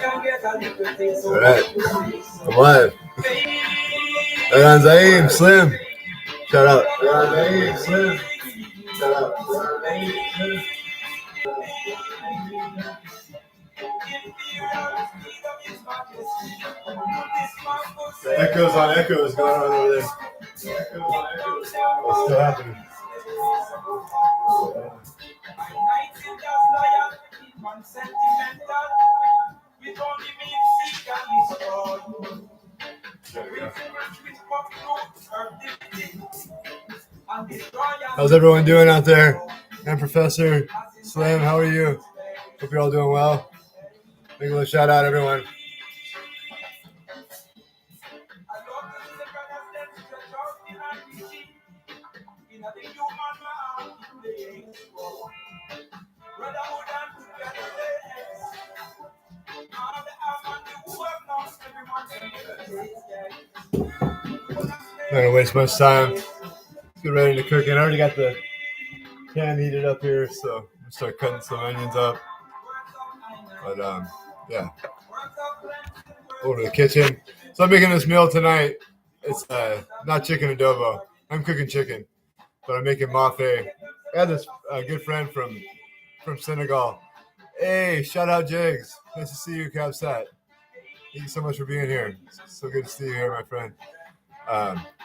All right, I'm live. Ayan Zaim, Slim. Shout out. Ayan Zaim, Slim. Shout out. Echoes on echoes going on over there. What's still happening? How's everyone doing out there? And Professor Slim, how are you? Hope you're all doing well. Big little shout out, everyone. Not gonna waste much time. Let's get ready to cook it. I already got the pan heated up here, so I'm gonna start cutting some onions up. But yeah, over to the kitchen. So I'm making this meal tonight. It's not chicken adobo. I'm cooking chicken, but I'm making maafe. I had this good friend from Senegal. Hey, shout out Jigs. Nice to see you, Capsat. Thank you so much for being here. It's so good to see you here, my friend.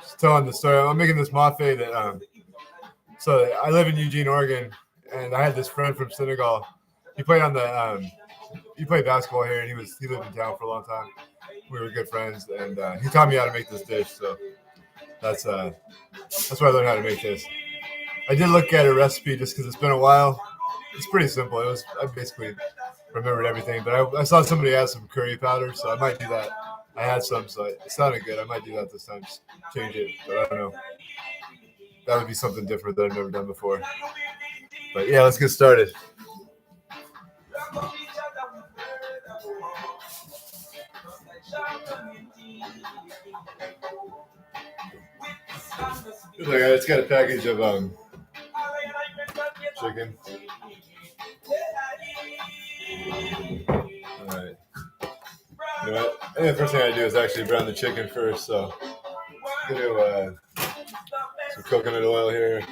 Just telling the story. I'm making this maafe that so I live in Eugene, Oregon, and I had this friend from Senegal. He played on the he played basketball here, and he lived in town for a long time. We were good friends, and he taught me how to make this dish. So that's where I learned how to make this. I did look at a recipe just because it's been a while. It's pretty simple. I basically remembered everything, but I saw somebody add some curry powder, so I might do that. I had some, so it sounded good. I might do that this time, just change it, but I don't know. That would be something different that I've never done before. But yeah, let's get started. It's got a package of chicken. All right. You know what? I think the first thing I do is actually brown the chicken first. So I'm gonna do some coconut oil here.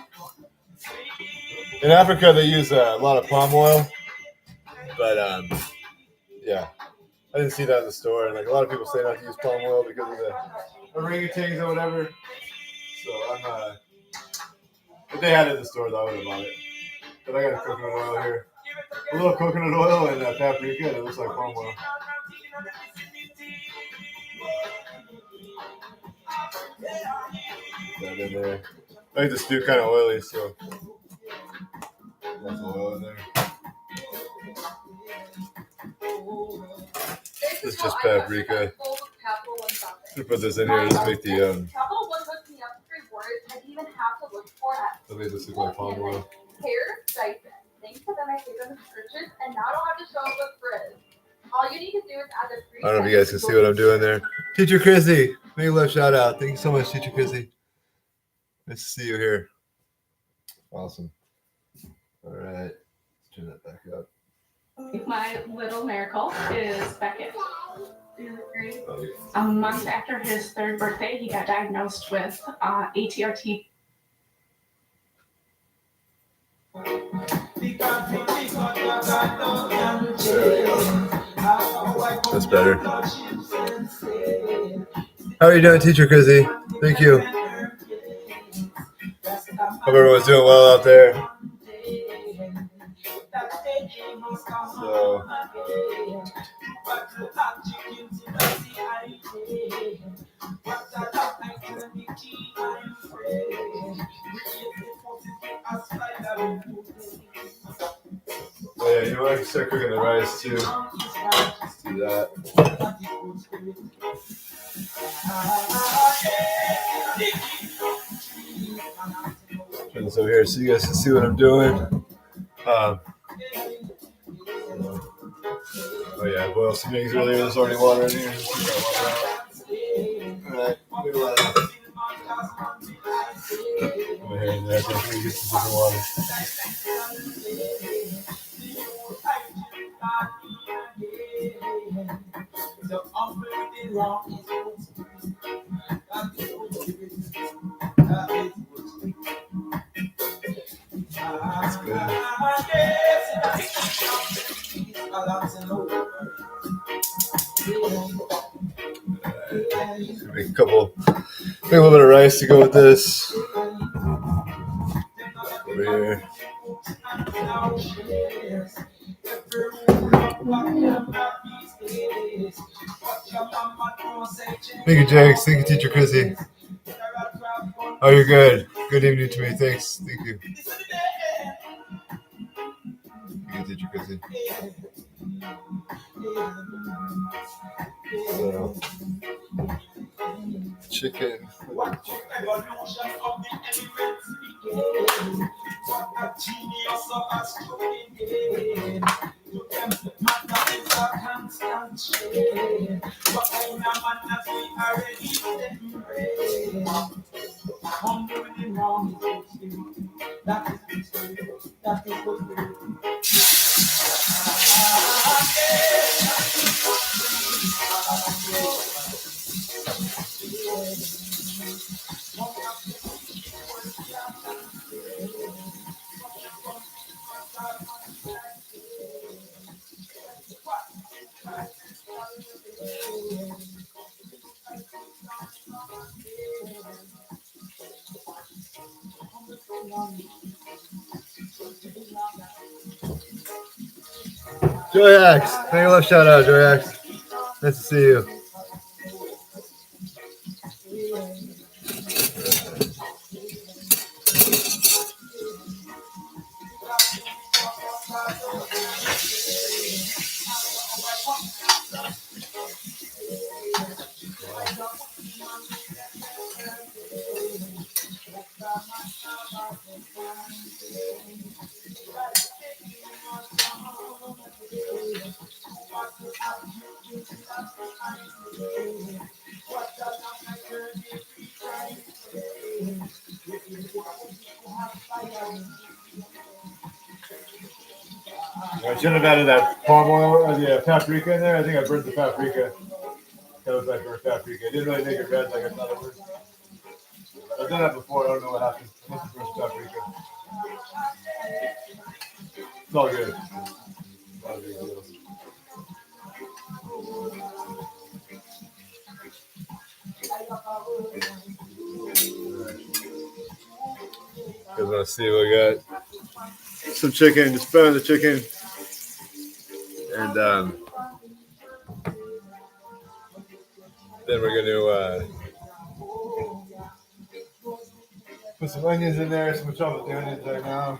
In Africa, they use a lot of palm oil, but yeah, I didn't see that in the store. And like a lot of people say not to use palm oil because of the orangutans or whatever. So if they had it in the store, though, I would have bought it. But I got a coconut oil here. A little coconut oil and paprika, and it looks like palm oil. That in there. I like the stew kind of oily, so lots of oil in there. This is just paprika. I'm put this in here to make the to make this look like palm oil. Thanks for them. I take them subscriptions, and now I don't have to show up with Frizz. All you need to do is add the free. I don't know if you guys can see what I'm doing there. Teacher Chrissy, make a love shout out. Thank you so much, Teacher Chrissy. Nice to see you here. Awesome. All right, let's turn that back up. My little miracle is Beckett. A month after his 3rd birthday, he got diagnosed with ATRT. That's better. How are you doing, Teacher Chrissy? Thank you. Hope everyone's doing well out there. So, yeah, you want to start cooking the rice too. Let's do that. Turn this over here so you guys can see what I'm doing. Oh yeah, I boiled some eggs earlier. There's already water in here. Alright, maybe a lot of over here and there. So we get some different water. That's good. Make a little bit of rice to go with this. Over here. Thank you, Jax. Thank you, Teacher Chrissy. Oh, you're good. Good evening to me. Thanks. Thank you. Thank you, Teacher Chrissy. So, chicken. Joyax. Thank you, love shout out, Joyax. Nice to see you. I shouldn't have added that palm oil or the paprika in there. I think I burnt the paprika. That was like burnt paprika. It didn't really make it red like I thought it would. I've done that before. I don't know what happened. I must have burnt paprika. It's all good. Not a big deal. You guys want to see what we got? Some chicken. Just burn the chicken. And then we're going to put some onions in there. So we'll chop up the onions right now.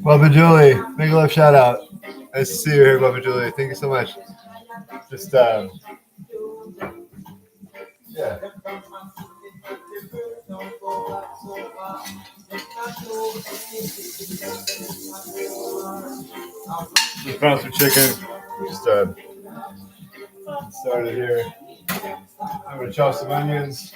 Bubba Julie, big love shout out. Nice to see you here, Bubba Julie. Thank you so much. Just yeah. Just found some chicken. Just started here. I'm gonna chop some onions.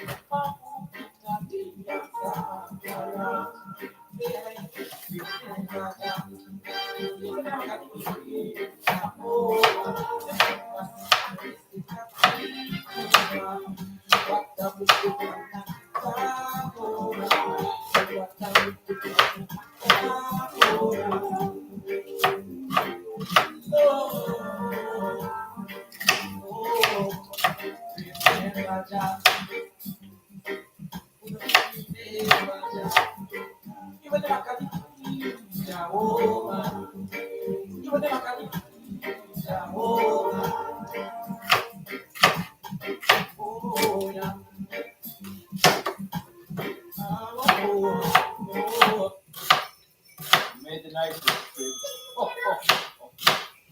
Made the night, kid.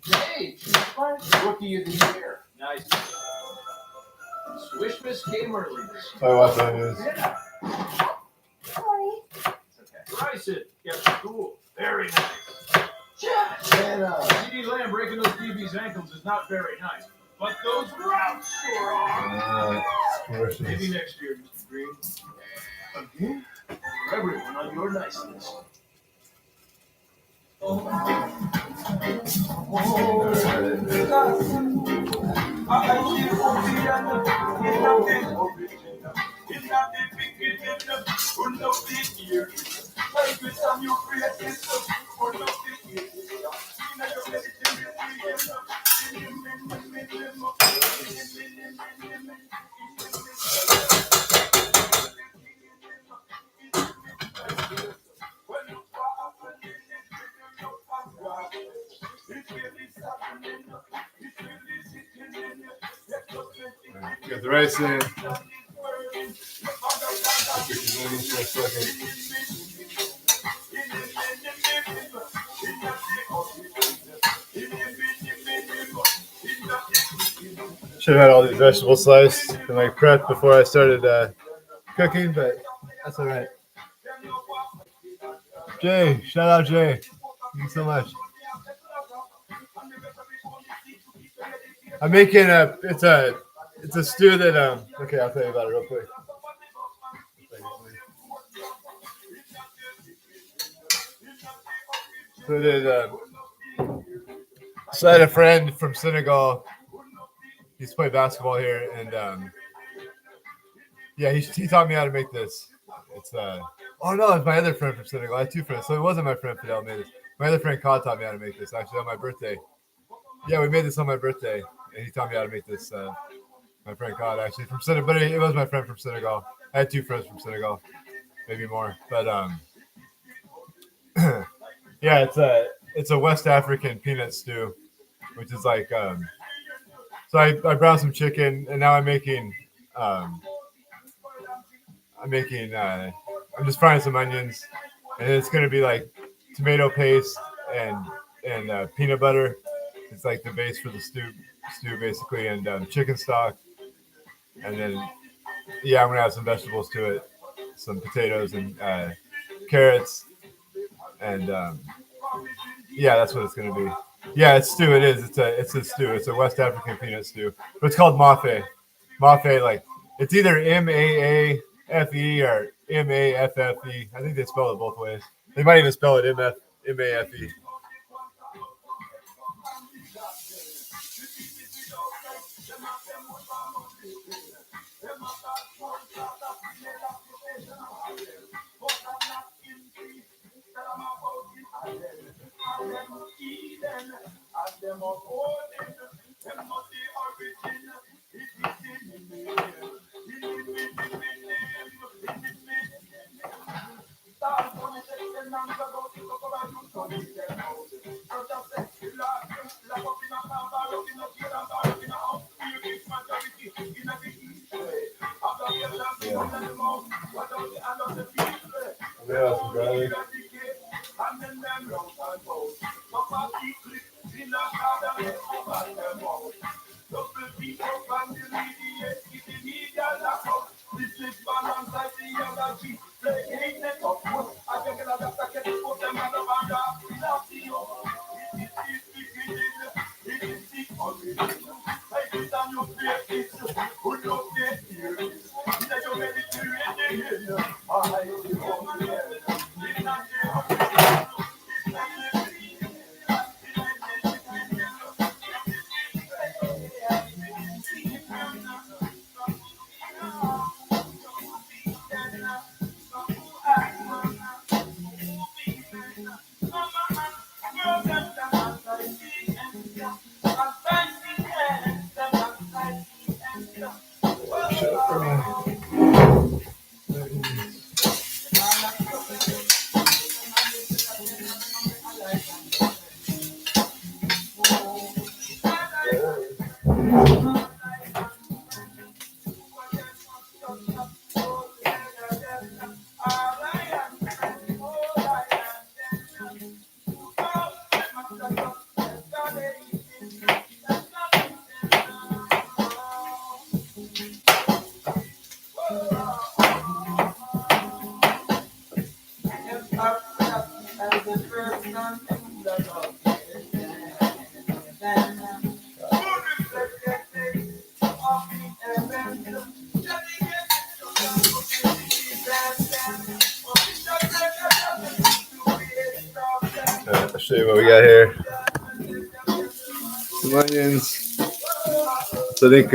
Hey, rookie of the year. Nice. Swish Miss came early. I watch onions. Yeah. Okay. Bryson kept it cool. Very nice. CD Lamb breaking those DB's ankles is not very nice. But those routes sure are. Maybe next year, Mr. Green. Again? For everyone on your nice list. Get the rice in. Should have had all these vegetables sliced and like prepped before I started cooking, but that's all right. Jay, shout out Jay. Thank you so much. I'm making it's a stew that okay, I'll tell you about it real quick. So I had a friend from Senegal. He used to play basketball here, and yeah, he taught me how to make this. It's oh no, it's my other friend from Senegal. I had two friends, so it wasn't my friend Fidel made this. My other friend Todd taught me how to make this actually on my birthday. Yeah, we made this on my birthday, and he taught me how to make this. My friend Todd actually from Senegal, but it was my friend from Senegal. I had two friends from Senegal, maybe more, but yeah, it's a West African peanut stew, which is like so I browned some chicken, and now I'm making I'm just frying some onions, and it's gonna be like tomato paste and peanut butter. It's like the base for the stew basically, and chicken stock, and then yeah, I'm gonna add some vegetables to it, some potatoes and carrots, and yeah, that's what it's gonna be. Yeah, it's stew. It is. It's a stew. It's a West African peanut stew, but it's called maafe. Maafe, like it's either MAAFE or MAFFE. I think they spell it both ways. They might even spell it MAFE. I'll show you what we got here. Some onions. So I think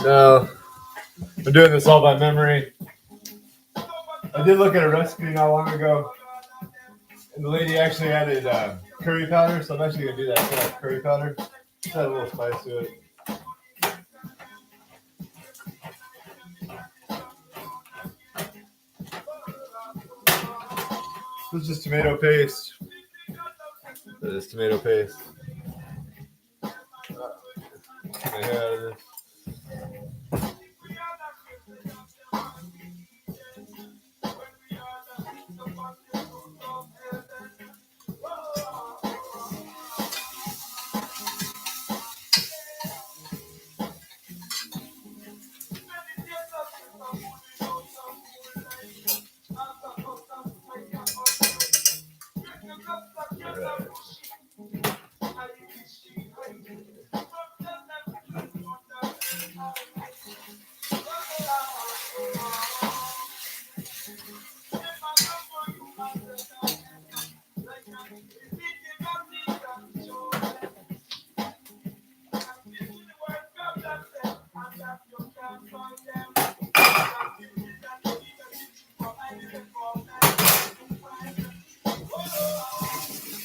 now I'm doing this all by memory. I did look at a recipe not long ago, and the lady actually added curry powder, so I'm actually gonna do that curry powder. Just add a little spice to it. This is just tomato paste. That is tomato paste. I had this.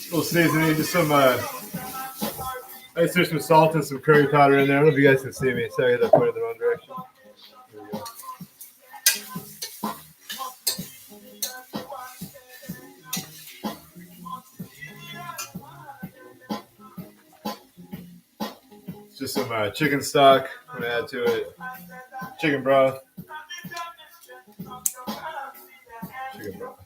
Little seasoning, just some I threw some salt and some curry powder in there. I don't know if you guys can see me. Sorry, I got to point in the wrong direction. Here we go. Just some chicken stock. I'm gonna add to it. Chicken broth. Chicken broth.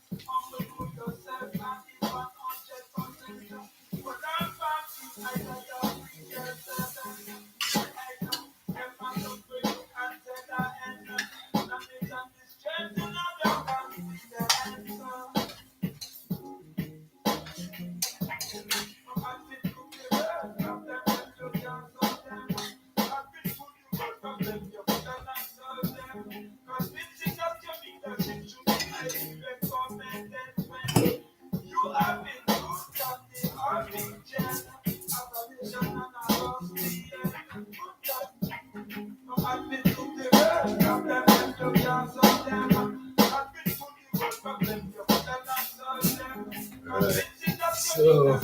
So,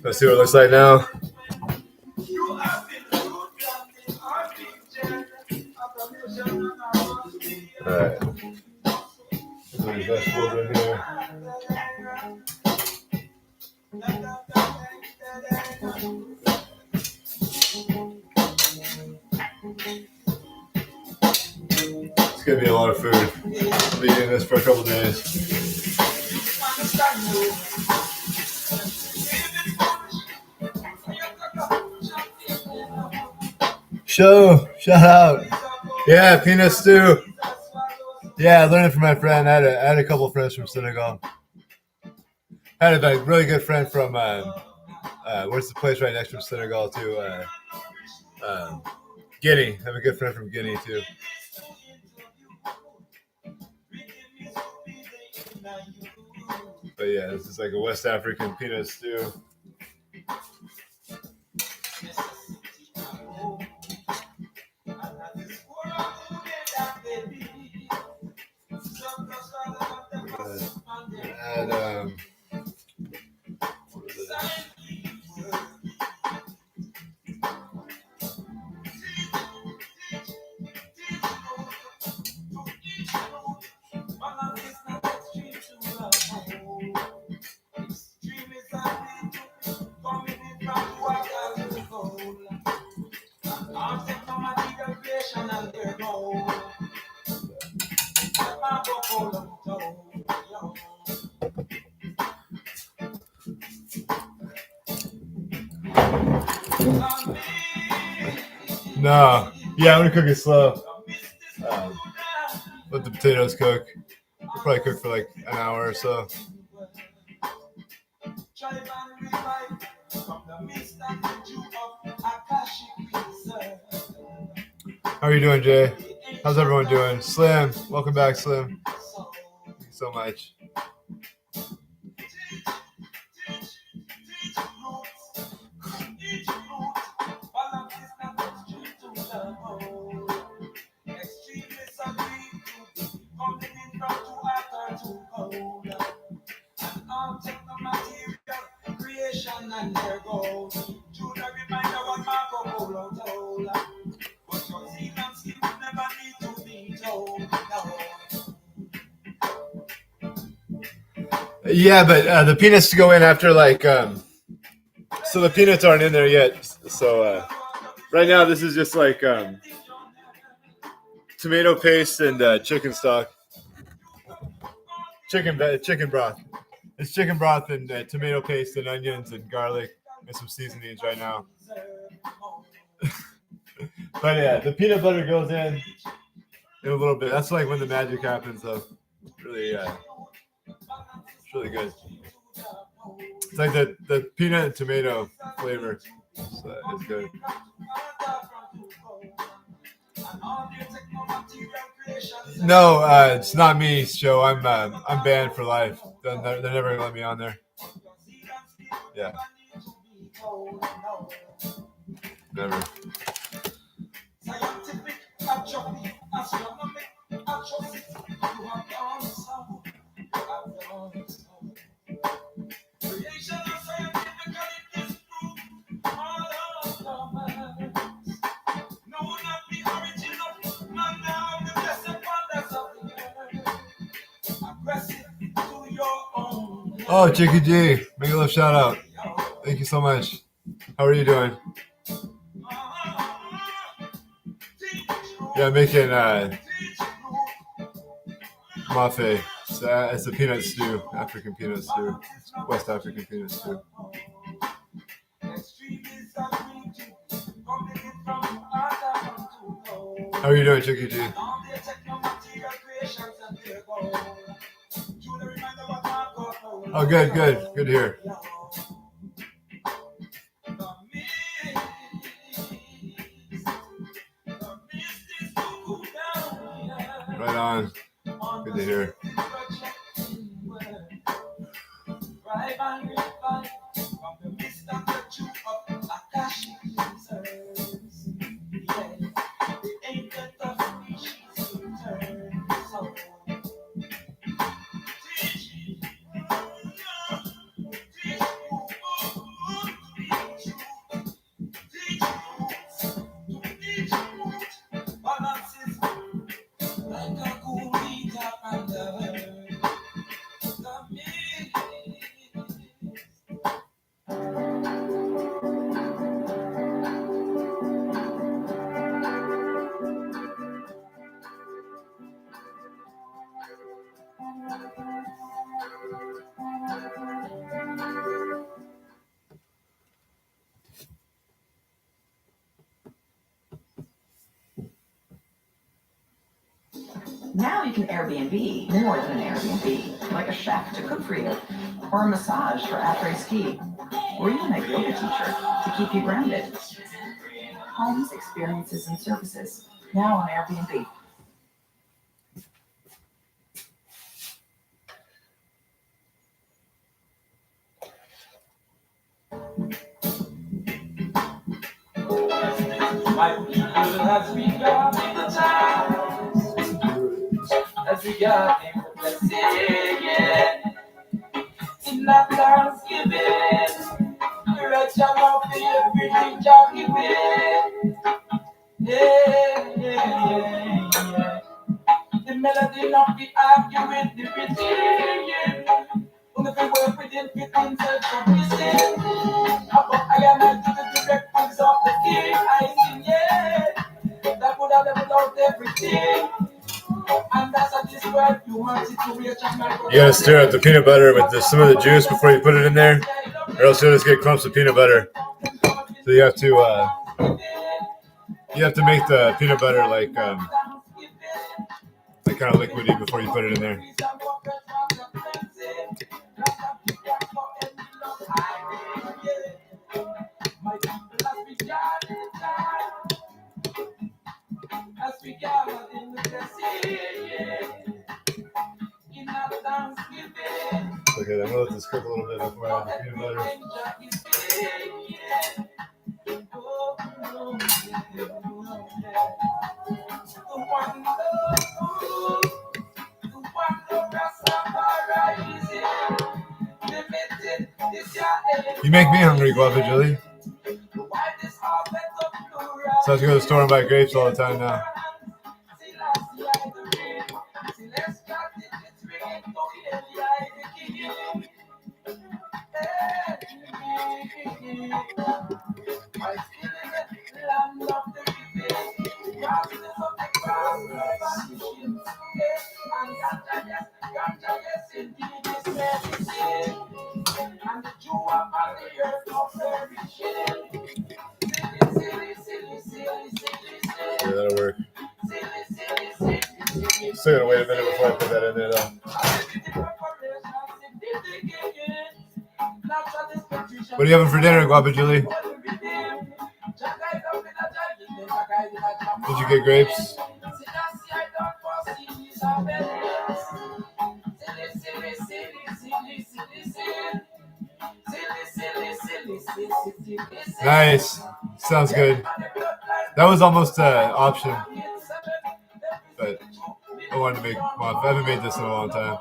let's see what it looks like now. Alright. vegetables in here. It's gonna be a lot of food. I'll be eating this for a couple days. Shout out. Yeah, peanut stew. Yeah, I learned it from my friend. I had a couple friends from Senegal. I had a really good friend from where's the place right next to Senegal too? Guinea. I have a good friend from Guinea too. But yeah, this is like a West African peanut stew. And no, yeah, I'm gonna cook it slow. Let the potatoes cook. We'll probably cook for like an hour or so. How are you doing, Jay? How's everyone doing? Slim, welcome back, Slim. Thank you so much. Yeah, but the peanuts to go in after like so the peanuts aren't in there yet. So right now this is just like tomato paste and chicken stock, chicken broth. It's chicken broth and tomato paste and onions and garlic and some seasonings right now. But yeah, the peanut butter goes in a little bit. That's like when the magic happens, though. Really, it's really good. It's like the peanut and tomato flavor. So it's good. No, it's not me, Joe. I'm banned for life. They're never gonna let me on there. Yeah. Never. Oh, Chicky G, make a little shout out. Thank you so much. How are you doing? Yeah, making maafe. It's a peanut stew, African peanut stew, West African peanut stew. How are you doing, Chicky G? Oh, good to hear. Right on. Good to hear. you can Airbnb more than an Airbnb, like a chef to cook for you, or a massage for après ski, or even a yoga teacher to keep you grounded. Homes, experiences, and services, now on Airbnb. My people has begun the times as we got in the blessing, yeah. In that Thanksgiving, we're at your love for everything you're giving. Yeah, yeah, yeah. The melody not be argue with the rhythm. Only we work within 15 cents for missing. I am not to the directives of the king. I sing, yeah. That would have leveled out everything. And that's how this world you want it to reach. You gotta stir up the peanut butter with some of the juice before you put it in there, or else you'll just get clumps of peanut butter. So you have to make the peanut butter like kind of liquidy before you put it in there. Okay, I'm gonna let this cook a little bit before I add the peanut butter. You make me hungry, Guava Julie. So I have to go to the store and buy grapes all the time now. Yeah, that'll work. Still gotta wait a minute before I put that in there, though. What are you having for dinner, Guapa Julie? Did you get grapes? Nice. Sounds good. That was almost an option. But I wanted to make maafe. I haven't made this in a long time.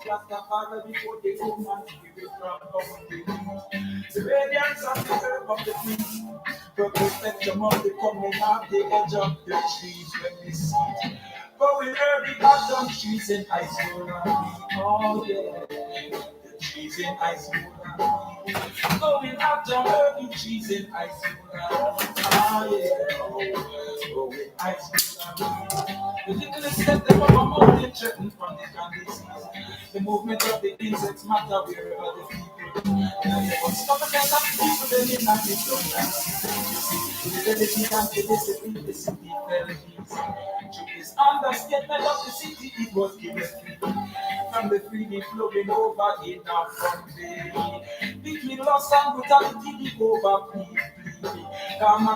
Rastafari before the human spirit from the radiance of the herb of the trees. Purple spectrum of the coming of the edge of the trees when we see it. Going early out on trees in high school. Oh yeah, the trees in high school. Going out on early trees in high school. Ah yeah, going high school. The little step them up a mountain threatened from the disease. The movement of the insects matter wherever the people. Stop and let people then in and it's done. The fidelity and felicity, the city fell easy. To this understatement of the city, it was given free. From the freely flowing over in our front bay. Between loss and brutality, the over plea. Kama,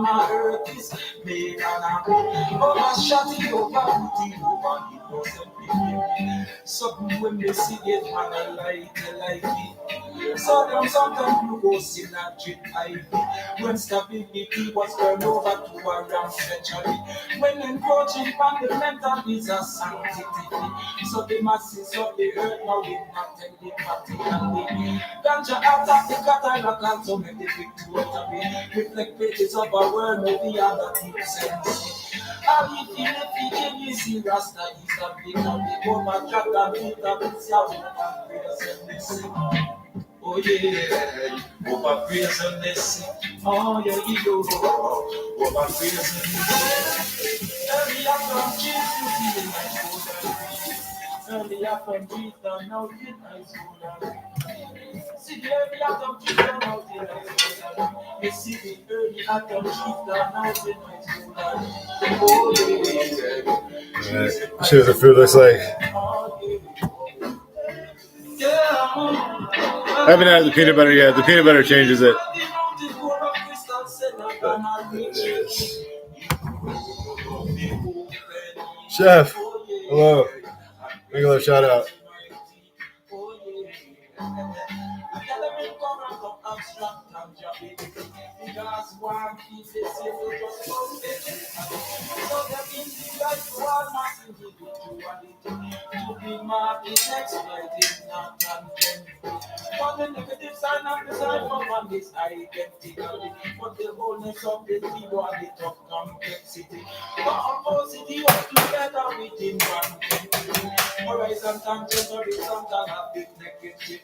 my earth is made and over shotty, over booty, over innocent people. Something when they see it, man, I like it. So them sometimes you go see that drip ivy. When stability was turned over to a round century. When encroaching fundamental is a sanctity. So the masses of the earth now will not take the practically. Ganja attack the catalog and so make the victory. Reflect pages of a world movie and that deep sense. How you feel if you can you see Rasta is a big and big over track and beat up it's your own and praise and listen. Oh yeah, over praise and listen. Oh yeah, you go over praise and listen. Early after Jesus, you feel like early after Jesus, now in high school. See the early after Jesus, now in high school. You see the early after Jesus, now in high school. Oh yeah. Alright, see what the food looks like. I haven't had the peanut butter yet. The peanut butter changes it. But there it is. Chef, hello. Regular shout out. But the negative sign of the sign for one is identical. But the wholeness of the zero and the top complexity. But opposite was together within one entity. Horizon tangent, horizontal, a big negative.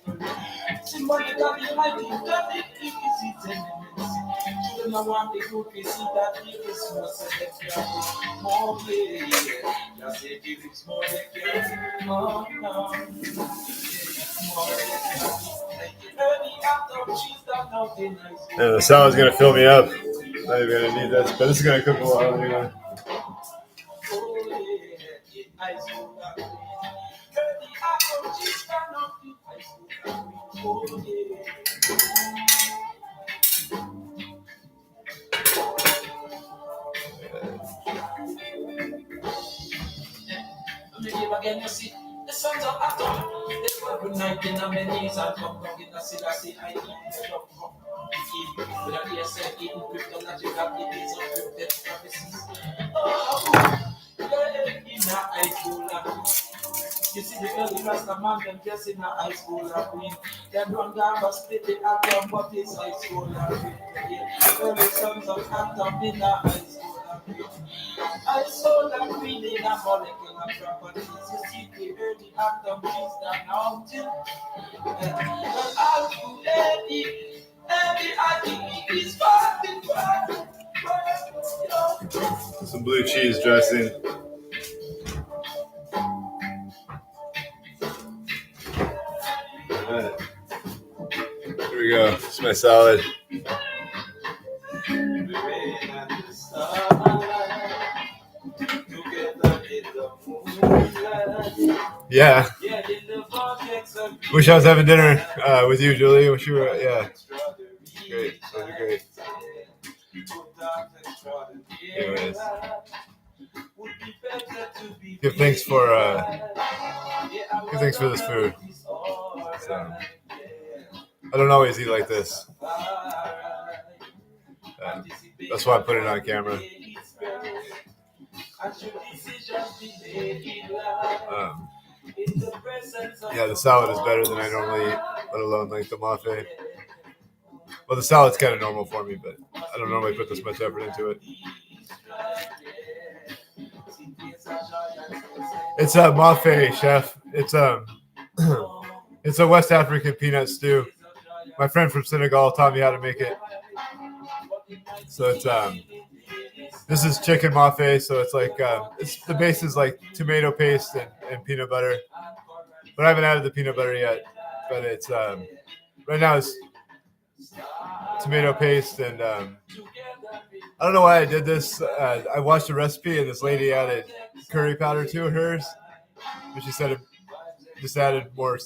Symbolically, mighty, that it is its eminence. Children of one, they could see that it is more celestial. More play, just say it is more like more now. Yeah, the salad's gonna fill me up. Not even gonna need this, but this is gonna cook a while anyway. Again, you see, the sons of Adam, they were good night in a knees and come back in a Selassie, I eat the love from with a DSL, eating cryptological details of cryptic prophecies. Oh, yeah, in a high school, you see the early Rasta man, them just in a high school, queen. They don't have split the atom, but it's high school, early sons of Adam in a high school, I saw that queen in a molecular properties. You see the early atom trees that mountain. Well, I'll do any I think is fucking fun. Some blue cheese dressing. Alright. Here we go. It's my salad. Yeah. Wish I was having dinner with you, Julie. Wish you were. Yeah. Great. That would be great. Anyways, give thanks for this food. So, I don't always eat like this. That's why I put it on camera. Yeah, the salad is better than I normally eat, let alone like the maafe. Well, the salad's kind of normal for me, but I don't normally put this much effort into it. It's a maafe, chef. It's it's a West African peanut stew. My friend from Senegal taught me how to make it. So it's this is chicken maafe. So it's like it's the base is like tomato paste and peanut butter, but I haven't added the peanut butter yet. But it's right now it's tomato paste and I don't know why I did this. I watched a recipe and this lady added curry powder to hers, but she said it just added more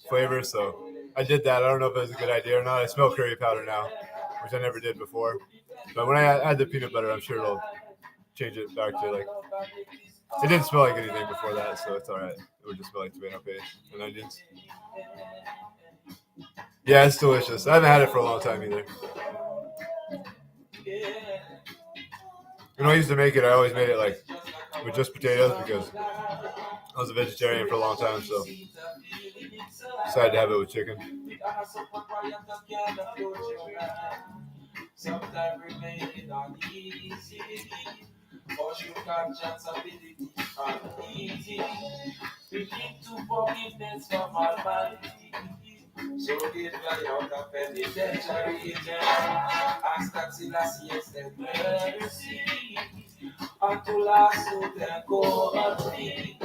flavor. So I did that. I don't know if it was a good idea or not. I smell curry powder now, which I never did before. But when I add the peanut butter, I'm sure it'll change it back to like. It didn't smell like anything before that, so it's all right. It would just smell like tomato paste and onions. Yeah, it's delicious. I haven't had it for a long time either. When I used to make it, I always made it like with just potatoes because I was a vegetarian for a long time, so decided to have it with chicken. Sometimes we make it not easy, but you can chance ability and easy. We need to forgiveness from Almighty. So give me out of penitentiary. Ask that Silas extend mercy. Until I suit and go unfree.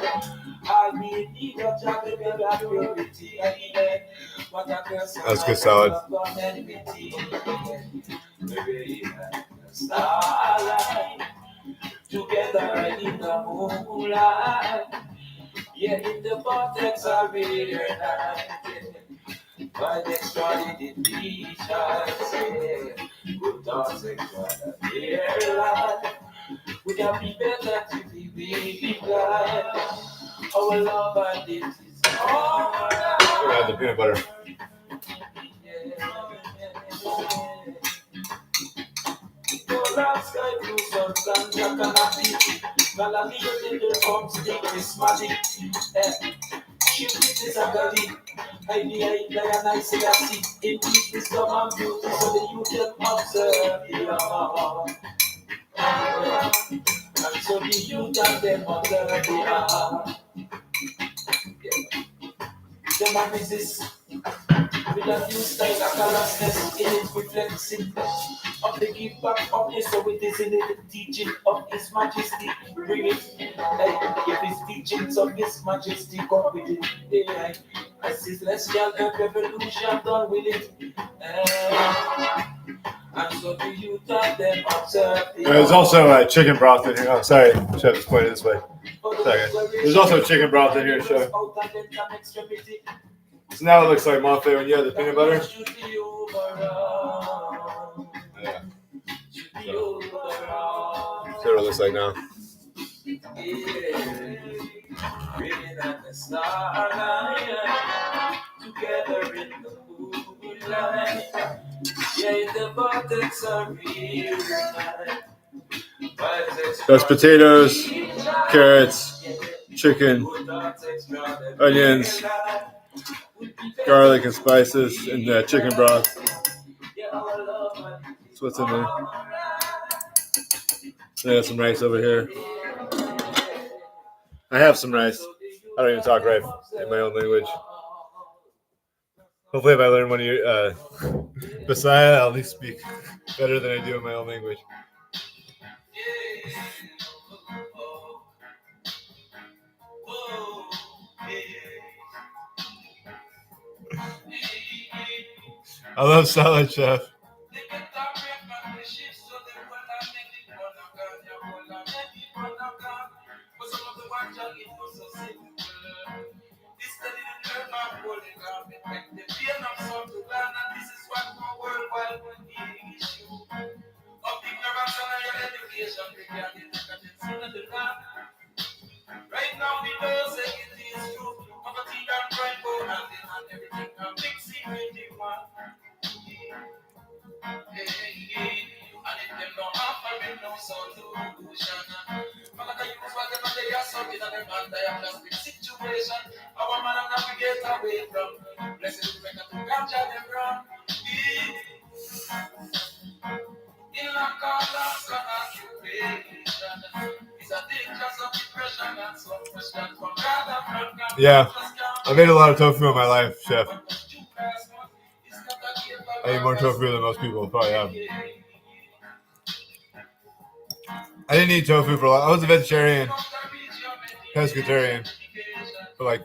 I'll be in need of job and purity. That's good salad. Starlight, together in the moonlight. Yeah, in the vortex of midnight. By the extraordinary beach, good thoughts extra dear life. We can be better to be big life. Our love and it is all right. Add the peanut butter. So the youth and them observe the art. Them a resist with a new style of callousness in its reflexing of the give back of his so it is in the teaching of His Majesty. Bring it, if his teachings of His Majesty come with it, as his celestial earth revolution done with it. And so the youth and them observe the There's also chicken broth in here. Oh, sorry, chef, just point it this way. Sorry. There's also chicken broth in here, chef. So now it looks like maafe when you have the peanut butter. Yeah. So what it looks like now. Together in the moonlight. Yeah, the buttons are real. That's potatoes, carrots, chicken, onions, garlic and spices, and chicken broth. That's what's in there. I got some rice over here. I have some rice. I don't even talk right in my own language. Hopefully, if I learn one of your Messiah, I'll at least speak better than I do in my own language. I love salad, chef. Right now, we know say it is true. Poverty and crime go hand in hand, everything I'm mixing with the one. And if them don't offer me no solution, I'm gonna use whatever they are something and them and diagnostic situation. Yeah, I've ate a lot of tofu in my life, Chef. I eat more tofu than most people probably have. I didn't eat tofu for a lot. I was a vegetarian, pescatarian for like,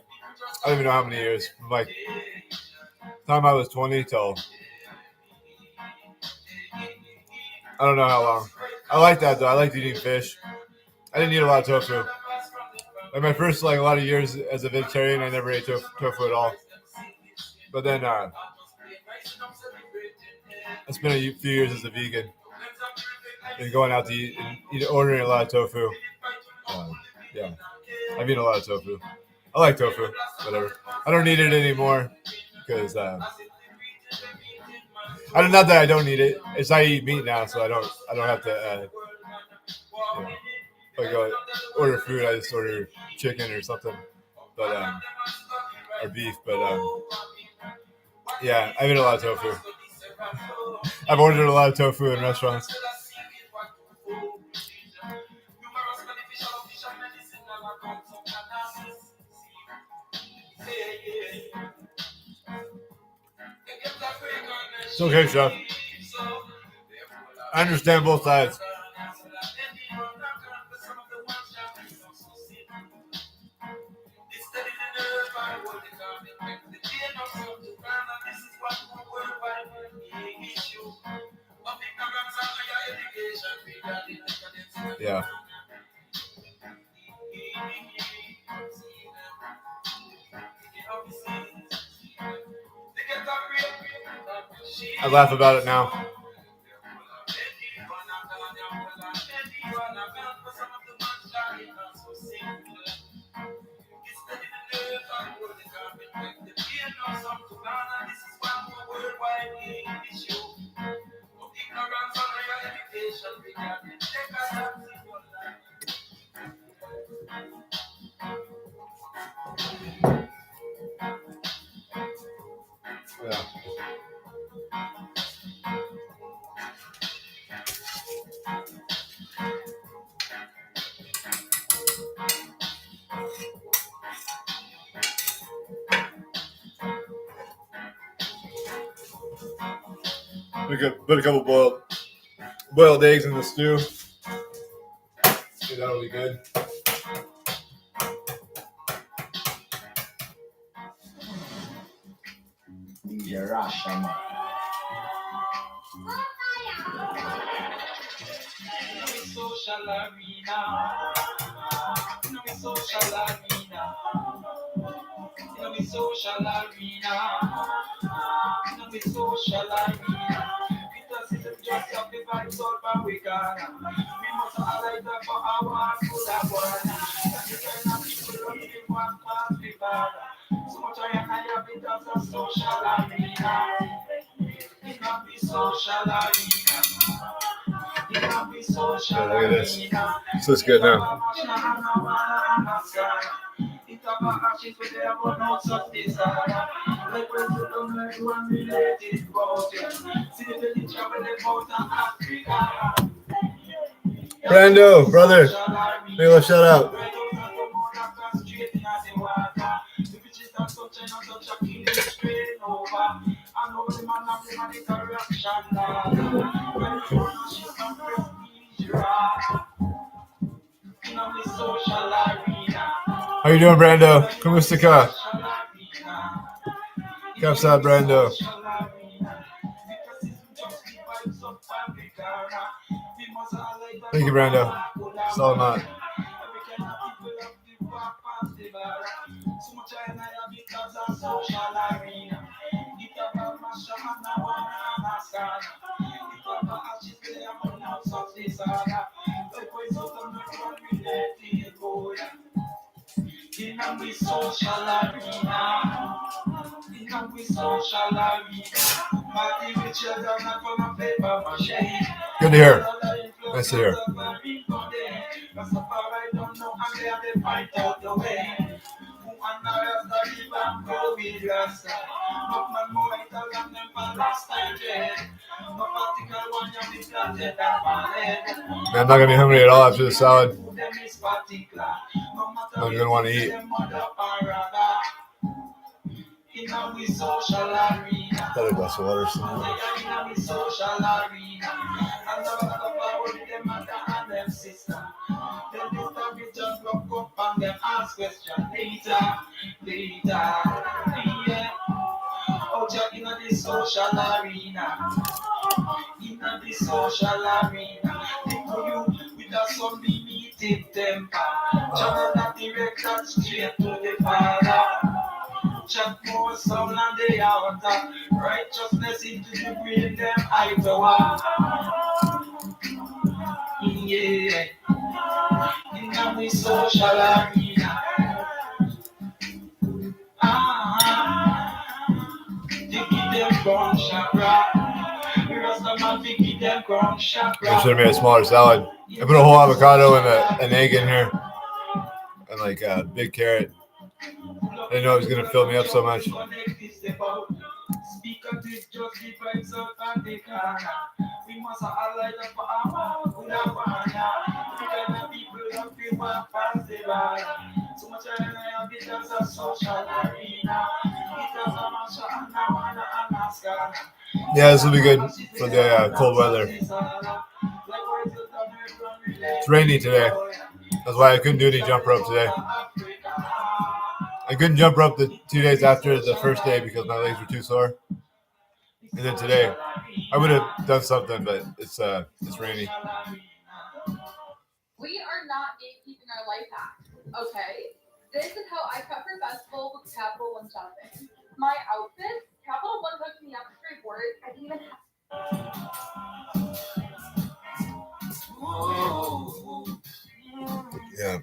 I don't even know how many years. From like time I was 20 till I don't know how long. I like that though. I liked eating fish. I didn't eat a lot of tofu. Like my first a lot of years as a vegetarian, I never ate tofu at all. But then I spent a few years as a vegan and going out to eat and ordering a lot of tofu. Yeah, I've eaten a lot of tofu. I like tofu. Whatever. I don't eat it anymore because not that I don't eat it. It's I eat meat now, so I don't have to. If I go order food, I just order chicken or something, but or beef. But yeah, I've eaten a lot of tofu. I've ordered a lot of tofu in restaurants. It's okay, Chef. I understand both sides. Yeah. I laugh about it now. Yeah. Put a couple boiled eggs in the stew. That'll be good. DJ Russia, man. Social arena. Social arena. Social arena. Social arena. Because it's just a big vibes all but we got. We must highlight that for our good and one. That's the kind of people who live one class we got. So much I have because of social arena. It can be social arena. It can be social arena. Look at this. This looks good now. Brando, brother, make a shout out. How you doing, Brando? Kumusta ka? Kapsa, Brando. Thank you, Brando. Salamat. Good to hear. Nice to hear. I'm not gonna be hungry at all after the salad. I'm gonna want to eat. Got a glass of water somewhere. Chat more soul and they out righteousness into the brain them I power. Yeah, in the social arena. They give them ground chakra. The rest of my give them ground chakra. I should have made a smaller salad. I put a whole avocado and an egg in here, and like a big carrot. I didn't know it was gonna fill me up so much. Yeah, this will be good for the cold weather. It's rainy today. That's why I couldn't do any jump rope today. I couldn't jump rope the 2 days after the first day because my legs were too sore. And then today, I would have done something, but it's rainy. We are not gatekeeping our life hack, okay? This is how I prep for festival with Capital One shopping. My outfits, Capital One hooked me up for work. I didn't even have. Yeah.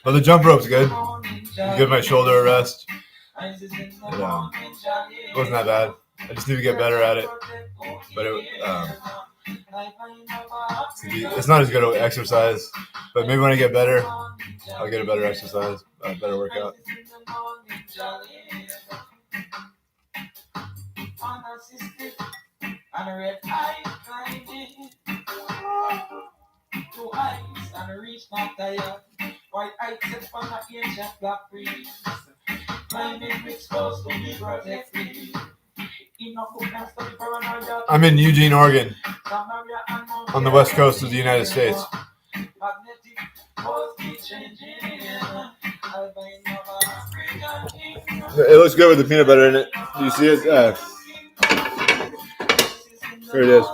But the jump rope's good. Give my shoulder a rest. It wasn't that bad. I just need to get better at it. But it's not as good an exercise. But maybe when I get better, I'll get a better exercise, a better workout. Two eyes and reach not tired. White eyes set for the ancient black breeze. Climbing with supposed to be protected. I'm in Eugene, Oregon, on the west coast of the United States. It looks good with the peanut butter in it. Do you see it? There it is.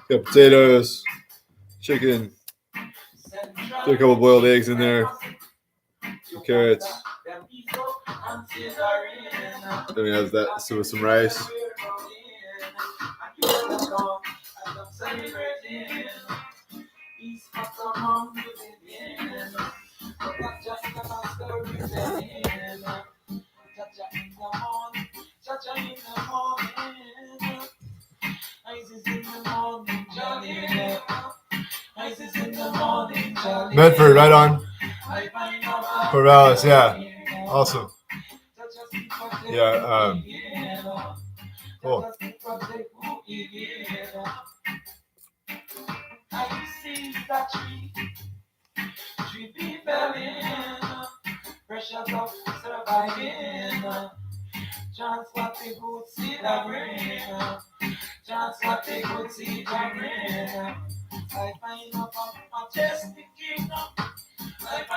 Got potatoes, chicken, got a couple boiled eggs in there, some carrots. Then we have that with some rice. Medford, right on. Corvallis, yeah. Awesome. Yeah, cool.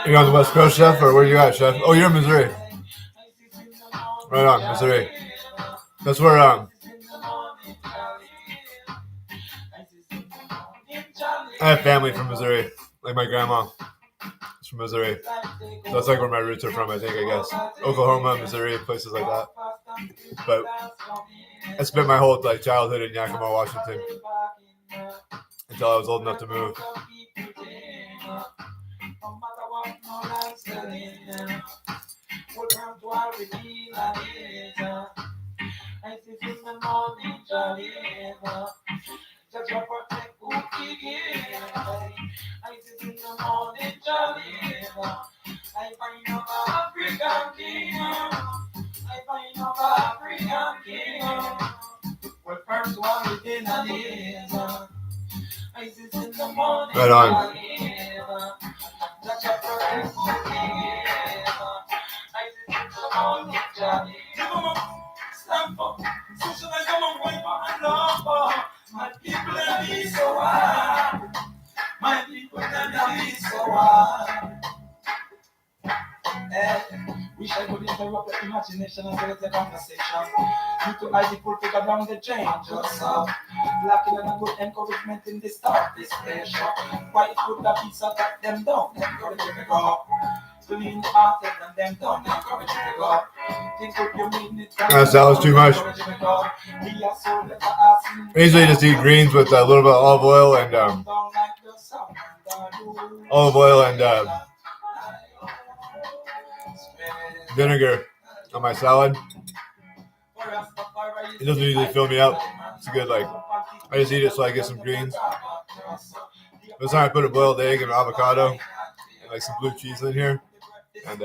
You're on the West Coast, Chef, or where you at, Chef? Oh, you're in Missouri. Right on, Missouri. That's where I have family from Missouri, like my grandma is from Missouri. So that's like where my roots are from, I think, I guess. Oklahoma, Missouri, places like that. But I spent my whole childhood in Yakima, Washington, until I was old enough to move. in the morning, Jolly. I find of African king. I find of African king. Well, first one within a days. I sit in the morning. Right on. That's a perfect king. I sit in the morning, Jolly. Stand up. Socialize, come on, wait for and love. My people and me so hard. My people and me so hard. Wish I could interrupt the imagination and get the conversation. Due to I people figure down the change yourself. Lacking in a good encouragement in the start this station. Why it could have been so that them don't encourage you to go. Clean hearted and them don't encourage you to go. Think what you mean it. That was too much. I usually just eat greens with a little bit of olive oil and vinegar on my salad. It doesn't usually fill me up. It's good, like, I just eat it so I get some greens. This time I put a boiled egg and avocado and like some blue cheese in here. And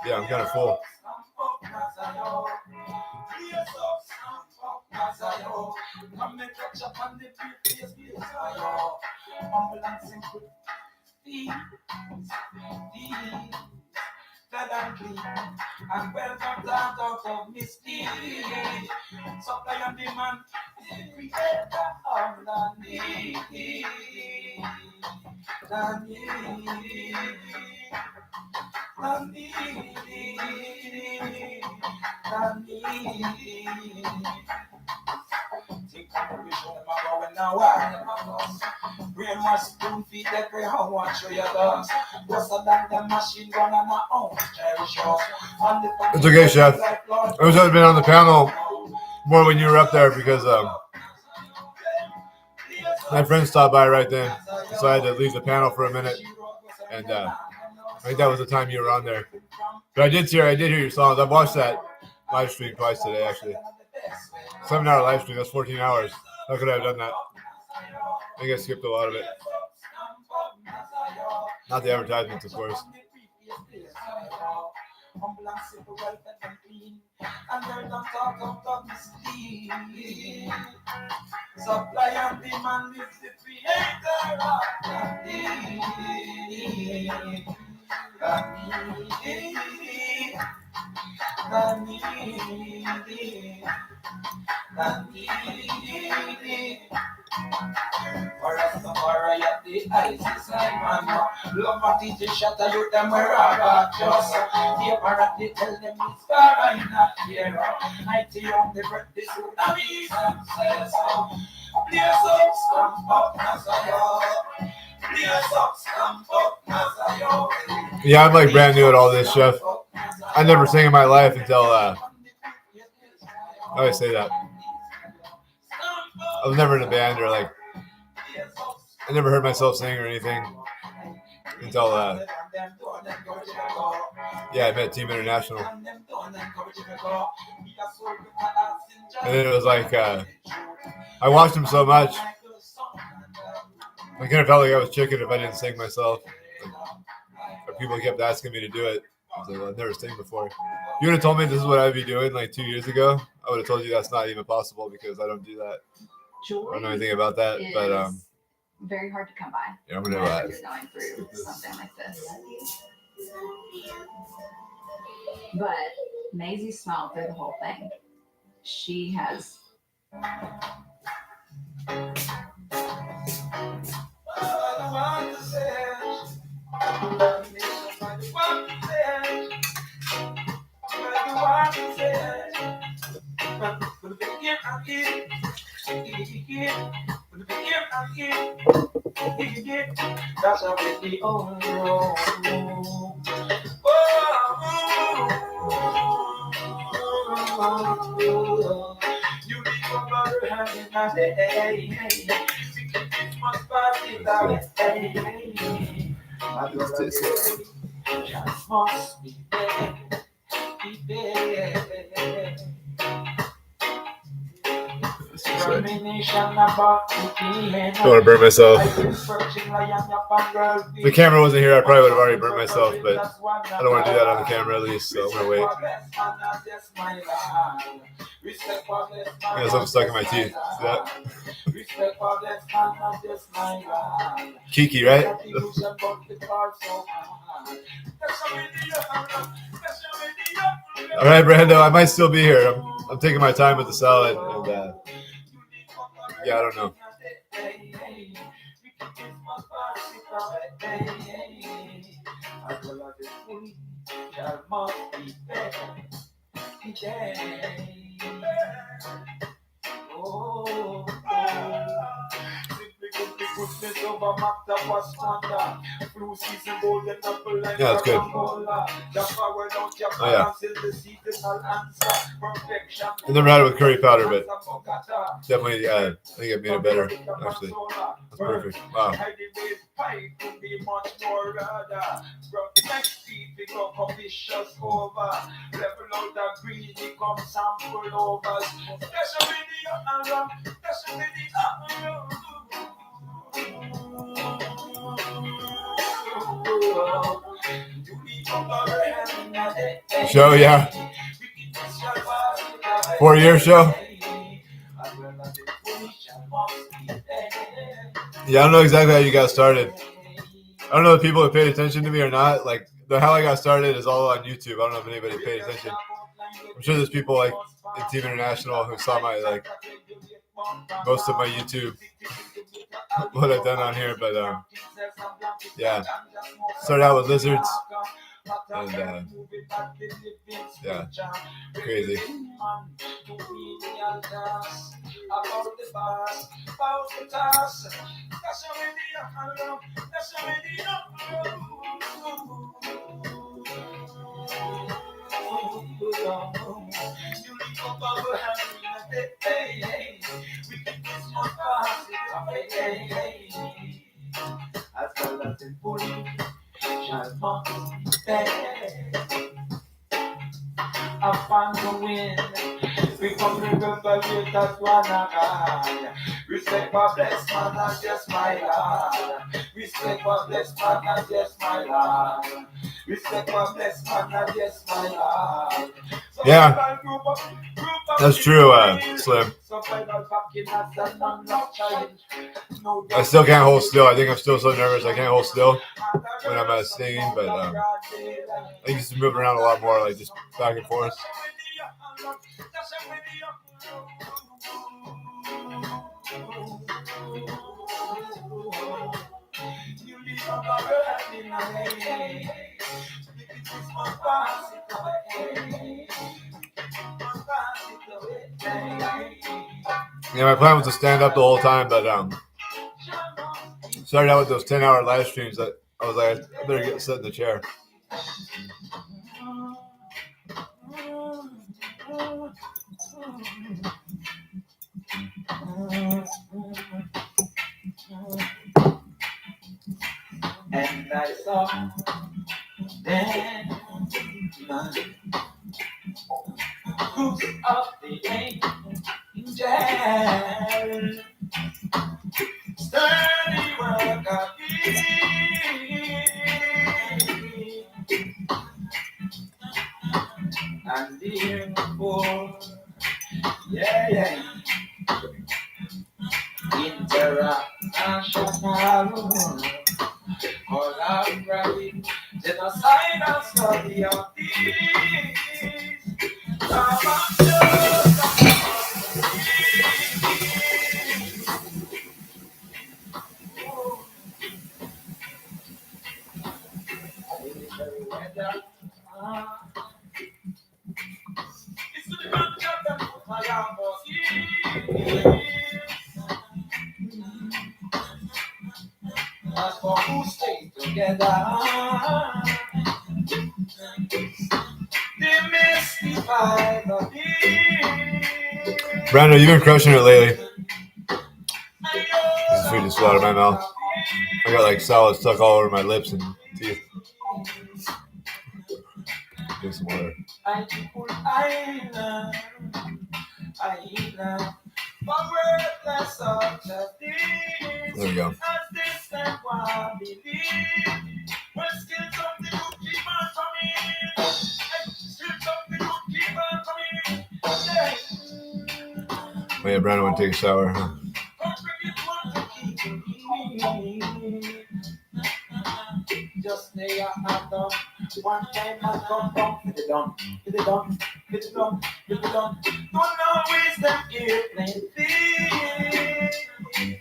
yeah, I'm kind of full. And welcome out of misty. Supply and demand, creator of the need. Take on the vision of my going now. Brain my spoon feed every how I show you dogs. What's the machine gun on my own show. It's okay, Chef. I wish I'd been on the panel more when you were up there because my friend stopped by right then, so I had to leave the panel for a minute. And I think that was the time you were on there. But I did hear your songs. I've watched that live stream twice today, actually. 7-hour live stream. That's 14 hours. How could I have done that? I think I skipped a lot of it. Not the advertisements, of course. Supply and demand is the creator of for us to worry at the ice is like man. Love my teacher shut a youth them where I got just. The apparently tell them it's far I'm not here. I tell you on the breath this would not be success. Please up, stamp up, Nazayo. Please up, stamp up, Nazayo. Yeah, I'm like brand new at all this, Chef. I never sang in my life until I always say that. I was never in a band or like I never heard myself sing or anything until I met Team International. And then it was like I watched them so much I kind of felt like I was chicken if I didn't sing myself. Or people kept asking me to do it. I was like, well, I've never sang before. You would have told me this is what I'd be doing like 2 years ago. I would have told you that's not even possible because I don't do that. I don't know anything about that, but very hard to come by. Yeah, I'm gonna you're going through something like this. But Maisie smiled through the whole thing. She has. That's how it be. You leave your brother hanging out there. Christmas party down there. Just must be there. Be there. Don't want to burn myself. If the camera wasn't here, I probably would have already burnt myself, but I don't want to do that on the camera at least, so I'm going to wait. I got something stuck in my teeth. See that? Kiki, right? All right, Brando, I might still be here. I'm taking my time with the salad, and yeah, I don't know. Yeah, that's good. Oh, yeah. I never had it with curry powder, but definitely, I think it made it better, actually. That's perfect. Wow. Show, yeah. 4-year show. Yeah, I don't know exactly how you got started. I don't know if people have paid attention to me or not. Like, how I got started is all on YouTube. I don't know if anybody paid attention. I'm sure there's people like in Team International who saw my most of my YouTube, what I've done on here, but yeah, started out with lizards, and yeah, crazy. Respect for blessed man and just my Lord. Respect for blessed man and just my Lord. Respect for blessed man and just my Lord. Yeah, that's true, Slim. I still can't hold still. I think I'm still so nervous. I can't hold still when I'm singing, but I used to move around a lot more, like just back and forth. Yeah, my plan was to stand up the whole time, but started out with those 10-hour live streams that I was like, I better get sit in the chair. And I saw them groups of the angels, sturdy work of and dear for yeah, international collaborative genocide and study of these. As for who stay together, they mystify the peace. Brando, you've been crushing it lately. This food just flew out of my mouth. I got like salad stuck all over my lips and teeth. Drink some water. There we go. Oh yeah, Brandon went to take a shower, huh? Just lay your hand on. One time I come from get it done, get it done, get it done, get it done. Don't always them airplane thing.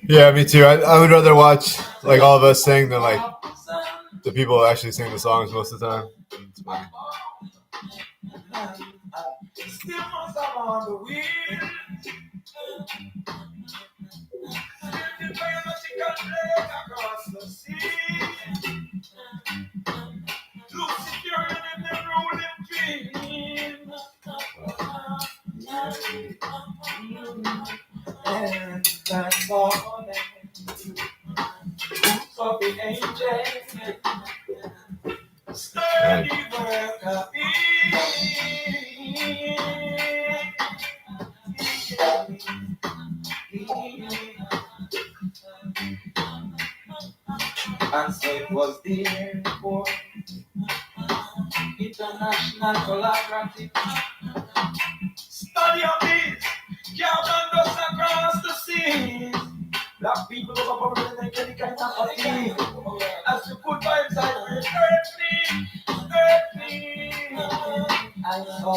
Yeah, me too. I would rather watch like all of us sing than like the people actually sing the songs most of the time. It's funny. Still must have on the wheel. Still the biological leg across the sea. Look secure in the rolling pin. And that's all of the angel. Sturdy worker and so it was the airport. International collaborative study of this. Carbon dust across the seas. Black people over power and any kind of thing. As the good vibes I earthly. I saw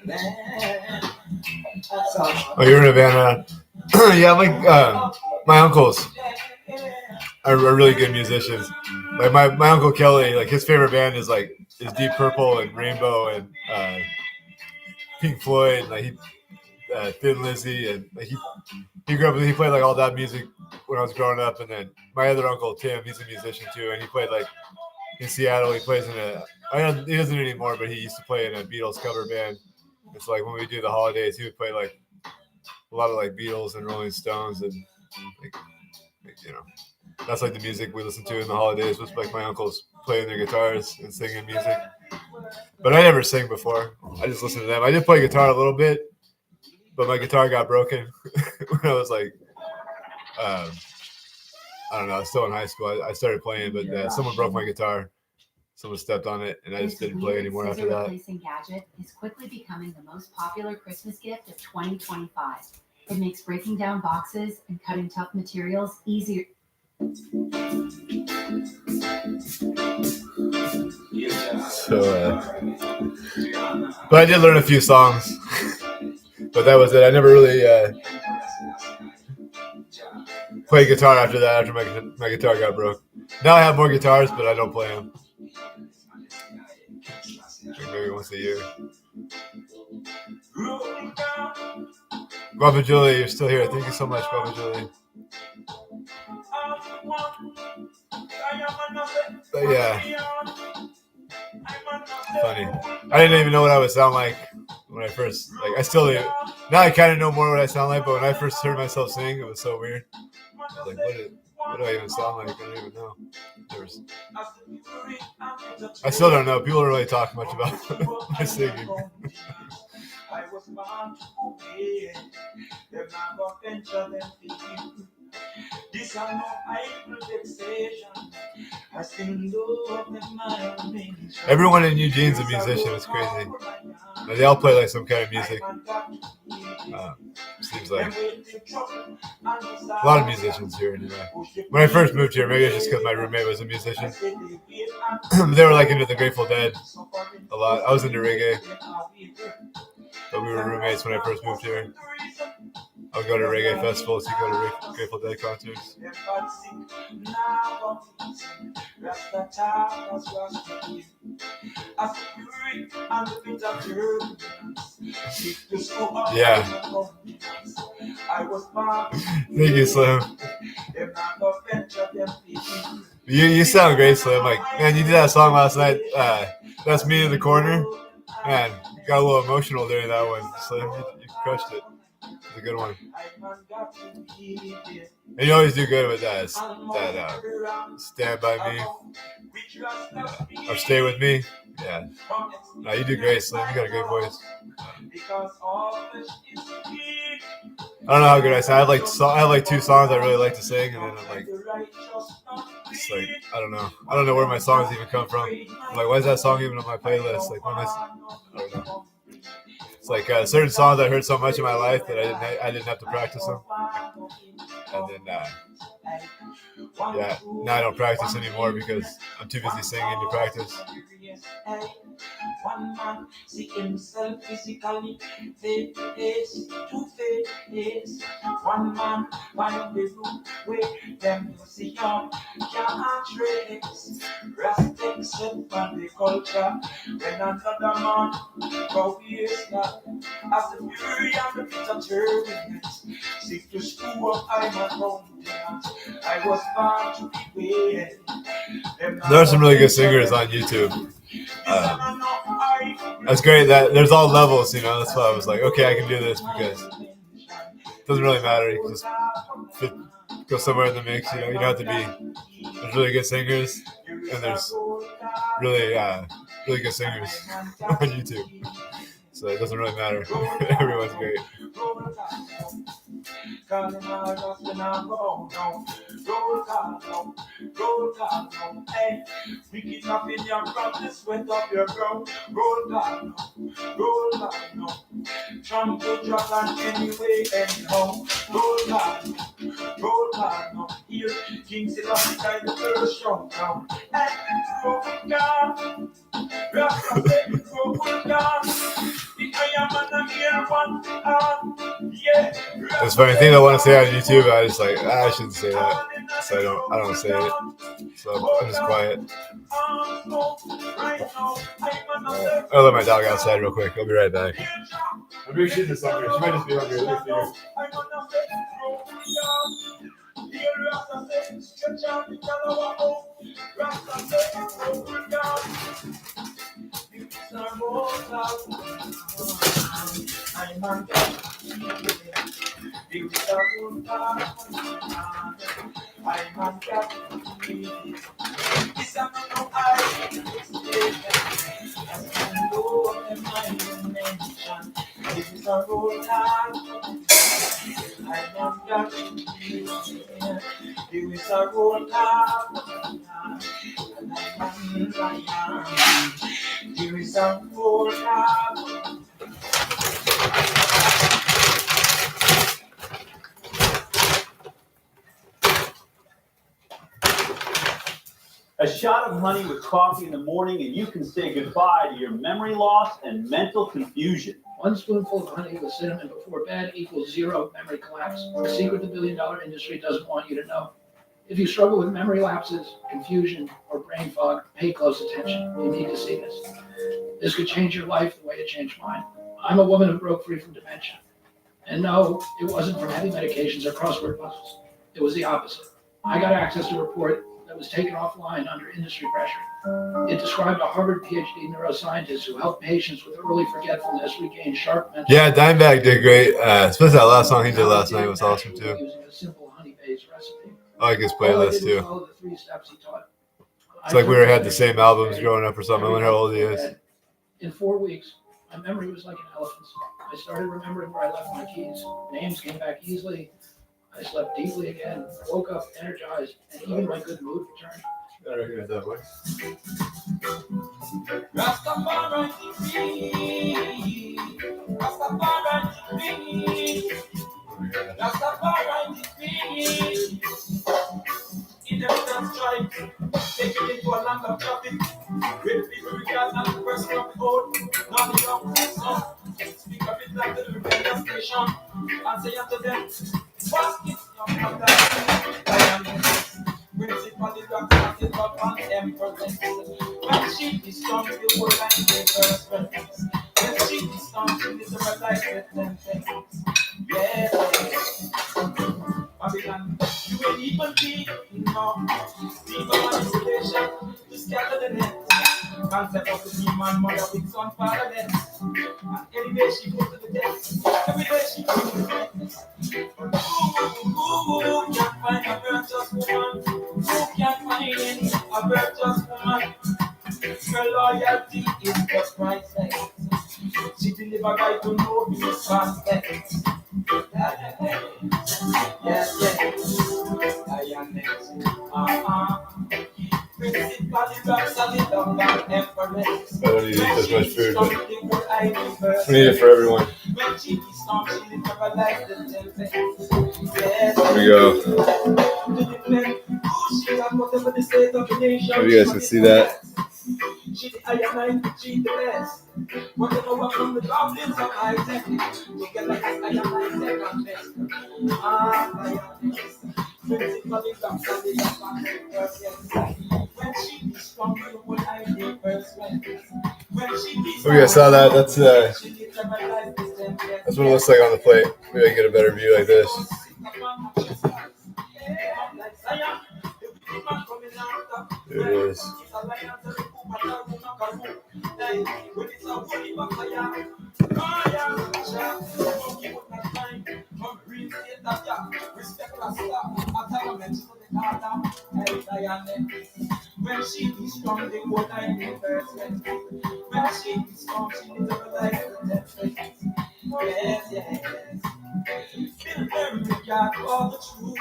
them. Oh, you're in a band, yeah, like my uncles are really good musicians. Like my uncle Kelly, like his favorite band is Deep Purple and Rainbow and Pink Floyd. Like he Thin Lizzy, and like he grew up and he played like all that music when I was growing up. And then my other uncle Tim, he's a musician too, and he played like in Seattle. He plays in he doesn't anymore, but he used to play in a Beatles cover band. It's like when we do the holidays, he would play like a lot of like Beatles and Rolling Stones, and like you know, that's like the music we listen to in the holidays. Was like my uncles playing their guitars and singing music. But I never sang before. I just listened to them. I did play guitar a little bit, but my guitar got broken when I was like, I don't know, I was still in high school. I started playing, but someone broke my guitar. Someone stepped on it, and I just didn't play anymore after that. Replacing gadget is quickly becoming the most popular Christmas gift of 2025. It makes breaking down boxes and cutting tough materials easier. So, but I did learn a few songs, but that was it. I never really played guitar after that. After my guitar got broke. Now I have more guitars, but I don't play them. Maybe once a year. Baba Julie, you're still here. Thank you so much, Baba Julie. But yeah, funny. I didn't even know what I would sound like when I first, I still do. Now I kind of know more what I sound like, but when I first heard myself sing, it was so weird. I was like, what do I even sound like? I don't even know. I still don't know. People don't really talk much about my singing. I was born to obey. Them not gonna venture them feet. This are no idle vexation. I sing love in my nation. Everyone in Eugene's a musician. It's crazy. They all play like some kind of music. Seems like a lot of musicians here anyway. When I first moved here, maybe it's just because my roommate was a musician. They were like into the Grateful Dead a lot. I was into reggae, but we were roommates when I first moved here. I would go to reggae festivals, you go to Grateful Dead concerts. Yeah. Thank you, Slim. You sound great, Slim. Like, man, you did that song last night. That's Me in the Corner. Man, got a little emotional during that one, Slim. You crushed it. It's a good one. And you always do good with that Stand By Me. Or Stay With Me. Yeah. No, you do great, Slim. You got a great voice. I don't know how good I sound. I have like 2 songs I really like to sing, and then I'm like, it's like I don't know where my songs even come from. I'm like, why is that song even on my playlist? Like, I don't know. It's like certain songs I heard so much in my life that I didn't have to practice them, and then now I don't practice anymore because I'm too busy singing to practice. One man see himself physically, face to face. One man find the room where them museum can't trace. Rest except on the culture when another man go waste that. As the fury and the bitter turbulence seek to screw up I'm a mountain. I was born to be waiting. There are some really good singers on YouTube. That's great that there's all levels, you know. That's why I was like, okay, I can do this because it doesn't really matter. You can just go somewhere in the mix, you know. You don't have to be. There's really good singers, and there's really good singers on YouTube. So it doesn't really matter. Everyone's great. Hey, we keep up in your crowd, the sweat of your brow. Roll down, no. Trump to drop on anyway, anyhow. Roll down, no. Here, King Selassie guide the first showdown. And roll down, Rasta say, roll down. The Iron Man here one yeah. It's funny thing I want to say on YouTube. I just like I shouldn't say that, so I don't say it. So I'm just quiet. I'll let my dog outside real quick. I'll be right back. I'm really shooting this hungry. She might just be hungry. Let me A shot of honey with coffee in the morning, and you can say goodbye to your memory loss and mental confusion. 1 spoonful of honey with cinnamon before bed equals 0 memory collapse. The secret the billion-dollar industry doesn't want you to know. If you struggle with memory lapses, confusion, or brain fog, pay close attention. You need to see this. This could change your life the way it changed mine. I'm a woman who broke free from dementia. And no, it wasn't from heavy medications or crossword puzzles. It was the opposite. I got access to a report that was taken offline under industry pressure. It described a Harvard PhD neuroscientist who helped patients with early forgetfulness regain sharp mental. Yeah, Dimebag did great. Especially that last song he did last night was awesome too. Using a simple honey-based recipe. I like his playlist too. Follow the 3 steps he taught. It's like we had the same albums growing up or something. I wonder how old he is. In 4 weeks, my memory was like an elephant's. I started remembering where I left my keys. Names came back easily. I slept deeply again, woke up energized, and even my good mood returned. Better hear that voice. Rastafari free, Rastafari free, Rastafari free. In the first strike, take it into a land of traffic. With people regard and the person of the old, not the young person. Speak of it like the rebellion station, and say unto them, what is your mother? I am the principally represented by an empress. When she is strong, the world and the first friends. When she is strong, she is a life with them things. Yes. Babylon, you ain't even be, no. People manipulation to scatter the net. Concept of the human mother with son fatherless. And every day she goes to the death. Every day she goes to the death. Who can't find a virtuous woman? Who can't find a virtuous woman? Her loyalty a right to know this prospect. Yes, I am next. Principally rocks on the dung and empress. I don't need to eat this much food, but I need it for everyone. Here we go. Hope you guys can see that. Okay, I saw that. That's what it looks like on the plate. Maybe I can get a better view like this. There it is. When she be strong, they go like the first when she be strong, she never like the next. Yes. Feel very got all the truth.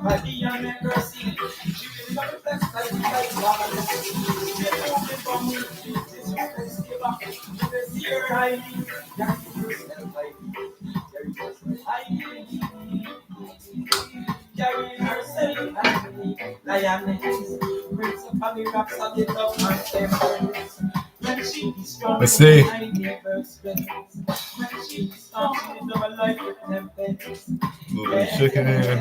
By the young and mercy, she will not reflect like marvelous. She's moving from me, this reflects the back. She will see her hiding, carry herself hiding. Carry herself hiding. Lioness, brings up on the rocks of the love and temperance. When she be strong, let's see. when she be strong, she never like the tempest. A little bit of chicken in here.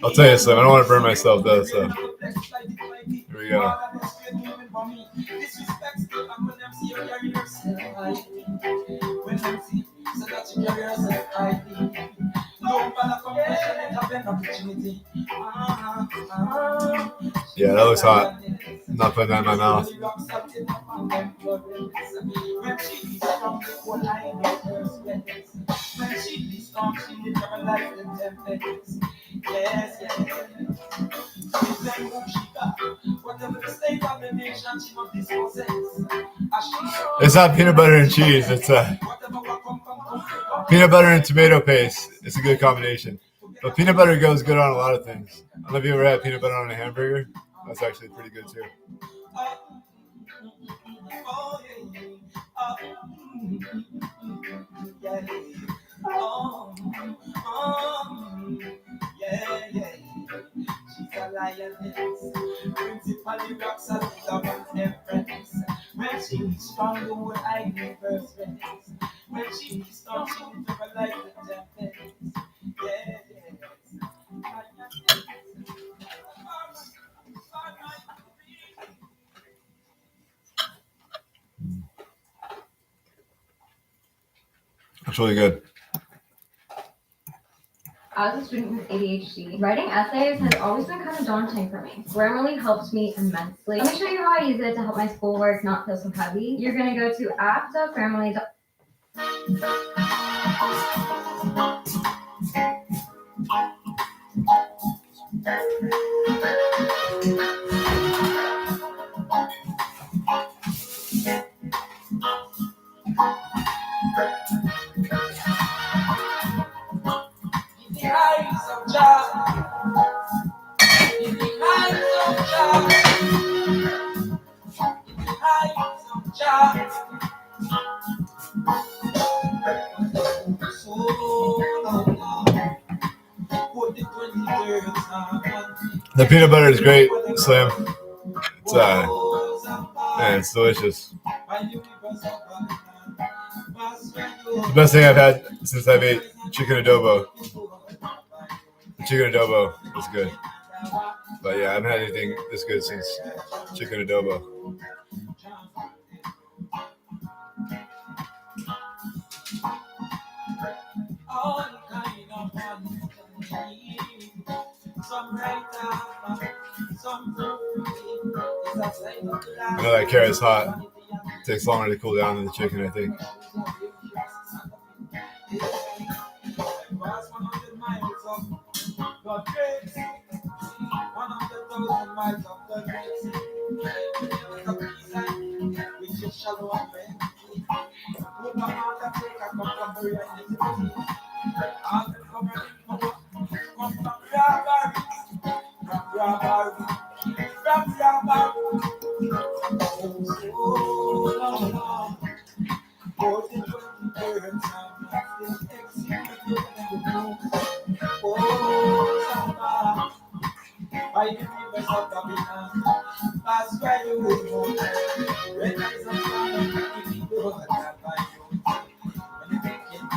I'll tell you something. I don't want to burn myself though, so here we go. Yeah, that looks hot. I'm not putting that in my mouth. It's not peanut butter and cheese. It's peanut butter and tomato paste. It's a good combination. But peanut butter goes good on a lot of things. I don't know if you ever had peanut butter on a hamburger. That's actually pretty good too. She's a lioness, principally rocks and love and temperance. When she be strong, the whole I give her strength. When she be strong, she will never like the tempest. Yes. It's really good. As a student with ADHD, writing essays has always been kind of daunting for me. Grammarly helps me immensely. Let me show you how I use it to help my schoolwork not feel so heavy. You're going to go to app.grammarly.com. The peanut butter is great, Slim. It's delicious. The best thing I've had since I've ate chicken adobo. The chicken adobo was good. But yeah, I haven't had anything this good since chicken adobo. I know that carrot's hot. It takes longer to cool down than the chicken, I think.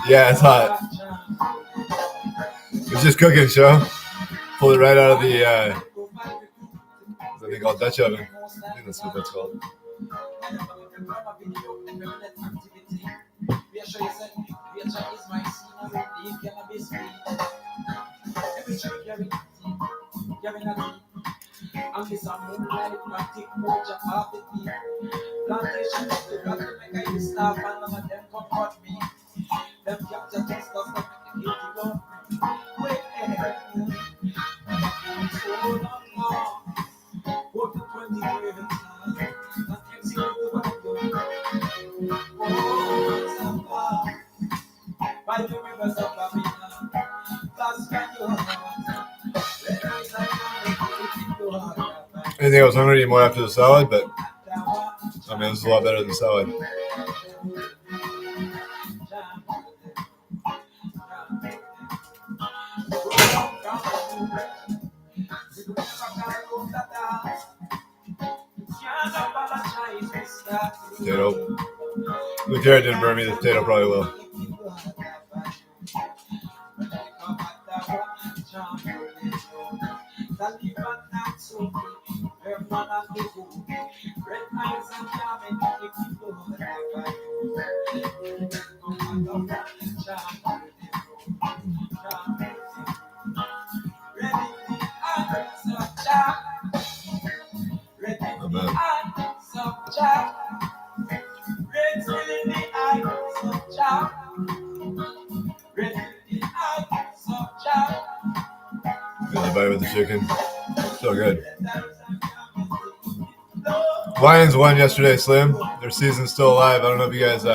Yeah, it's hot. It's just cooking, show. Pulled it right out of the, what's that thing called? Dutch oven. I think that's what that's called. Anything else? I'm going to eat more after the salad, but I mean, this is a lot better than salad. Potato. The carrot didn't burn me. The potato probably will. Got a bite with the chicken. So good. Lions won yesterday, Slim. Their season's still alive. I don't know if you guys.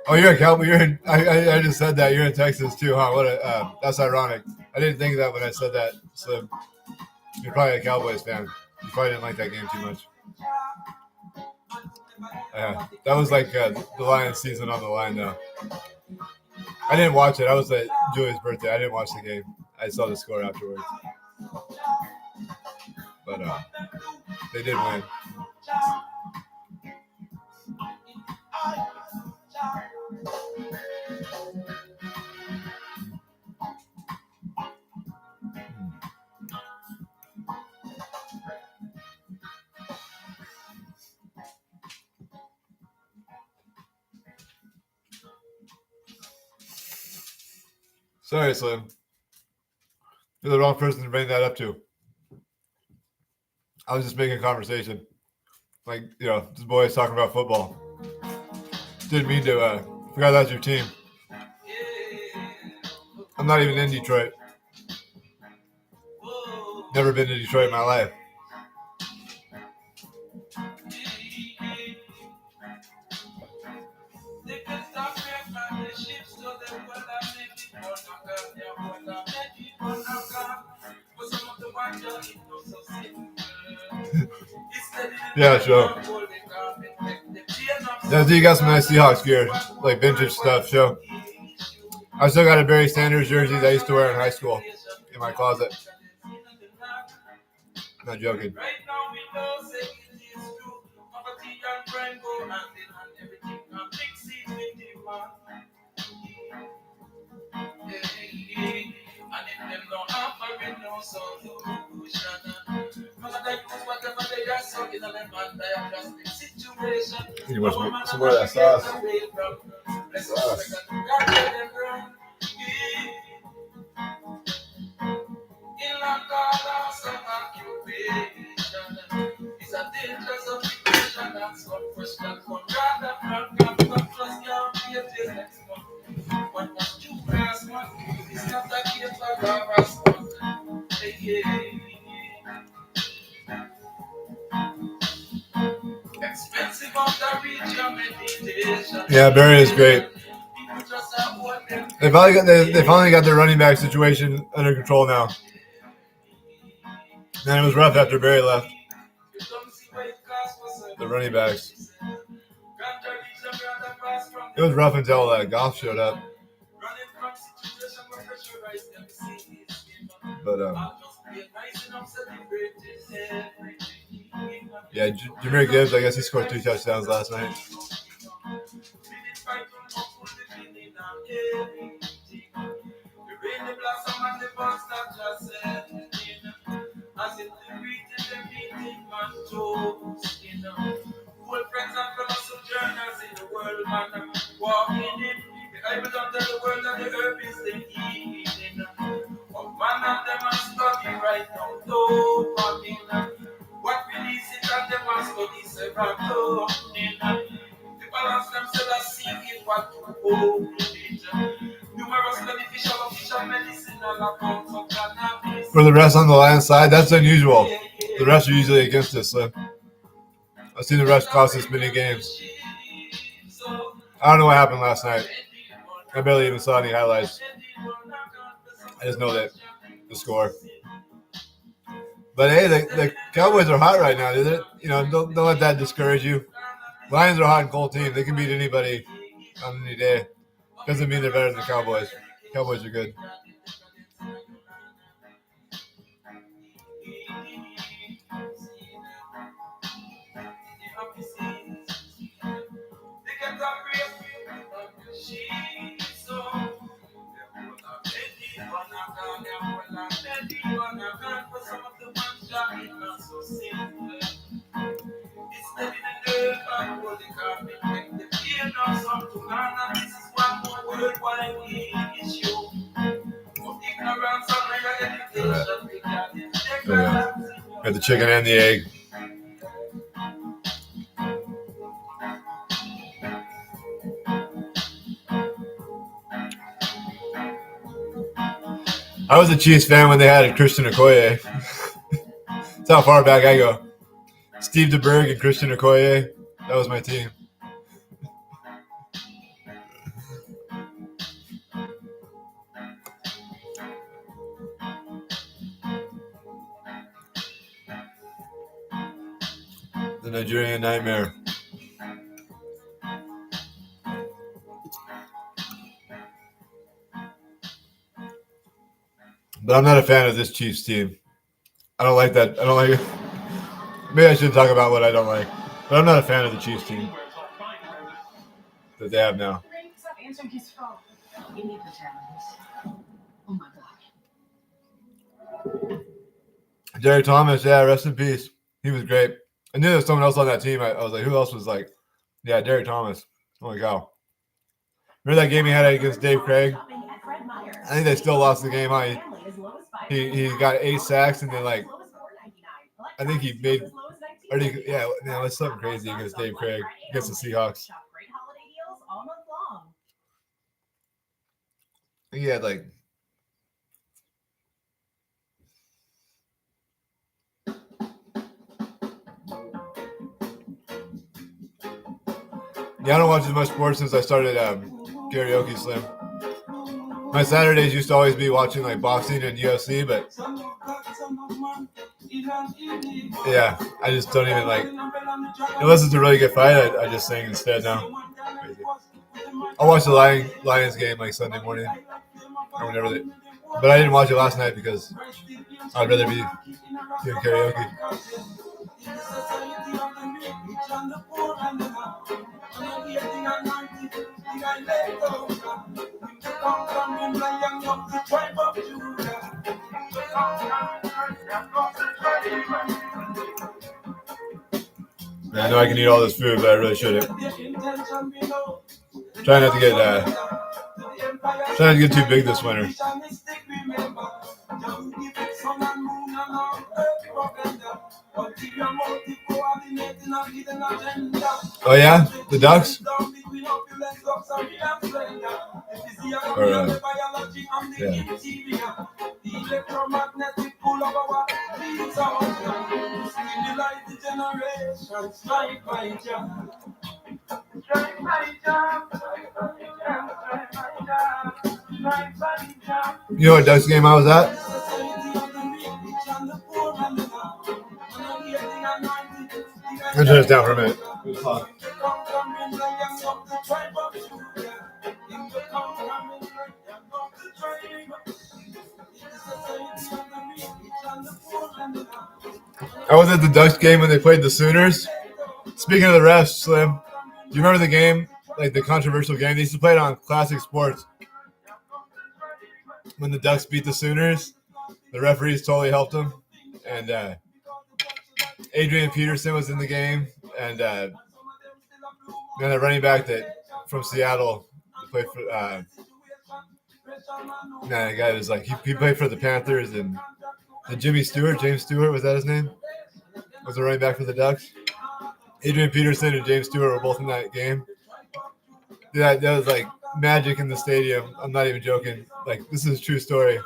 Oh, you're a Cowboy. You're in. I just said that you're in Texas too, huh? What a. That's ironic. I didn't think of that when I said that, Slim. You're probably a Cowboys fan. You probably didn't like that game too much. Yeah, that was like the Lions season on the line, though. I didn't watch it. I was at Julie's birthday. I didn't watch the game. I saw the score afterwards. But they did win. Sorry, Slim. You're the wrong person to bring that up to. I was just making a conversation. Like, you know, this boy's talking about football. Didn't mean to, forgot that's your team. I'm not even in Detroit. Never been to Detroit in my life. Yeah, sure. Yeah, you got some nice Seahawks gear, like vintage stuff, sure. I still got a Barry Sanders jersey that I used to wear in high school in my closet. I'm not joking. You want some more of that sauce? Yeah, Barry is great. They finally got their running back situation under control now. And it was rough after Barry left. The running backs. It was rough until Goff showed up. But yeah, Jahmyr Gibbs, I guess he scored 3 touchdowns last night. Friends and fellow sojourners in the world, man, walking in. The Bible don't tell the world that the earth is the healing. But man of them are study right now, though, what release it and them are study several clothing. The balance themselves are seeking what to hold it. Numerous beneficial medicinal accounts of cannabis. For the refs on the Lions side, that's unusual. The refs are usually against this, so I've seen the refs cost us many games. I don't know what happened last night. I barely even saw any highlights. I just know that the score. But hey, the Cowboys are hot right now. Don't let that discourage you. Lions are a hot and cold team. They can beat anybody on any day. Doesn't mean they're better than the Cowboys. Cowboys are good. Got the chicken and the egg. I was a Chiefs fan when they had Christian Okoye. That's how far back I go. Steve DeBerg and Christian Okoye. That was my team. The Nigerian Nightmare. But I'm not a fan of this Chiefs team. I don't like that. I don't like it. Maybe I should talk about what I don't like. But I'm not a fan of the Chiefs team that they have now. Stop answering his phone. Give me pajamas. Oh my gosh. Derek Thomas, yeah, rest in peace. He was great. I knew there was someone else on that team. I was like, who else was like, yeah, Derek Thomas. Oh my God. Remember that game he had against Dave Craig? I think they still lost the game. He got 8 sacks and then I think he made it's something crazy against Dave Craig against the Seahawks. I think he had I don't watch as much sports since I started Karaoke Slim. My Saturdays used to always be watching boxing and UFC, but yeah, I just don't even unless it's a really good fight, I just sing instead now. Crazy. I'll watch the Lions game Sunday morning or whenever but I didn't watch it last night because I'd rather be doing karaoke. I know I can eat all this food, but I really shouldn't. Trying not to get too big this winter. Oh yeah, the Ducks. You know what Ducks game I was at? I'll turn this down for a minute. It was hot. I was at the Ducks game when they played the Sooners. Speaking of the refs, Slim, do you remember the game, like the controversial game? They used to play it on Classic Sports. When the Ducks beat the Sooners, the referees totally helped them. And Adrian Peterson was in the game. And then the running back from Seattle played for the guy was like he played for the Panthers and James Stewart, was that his name? Was the running back for the Ducks. Adrian Peterson and James Stewart were both in that game. That was like magic in the stadium. I'm not even joking. Like, this is a true story.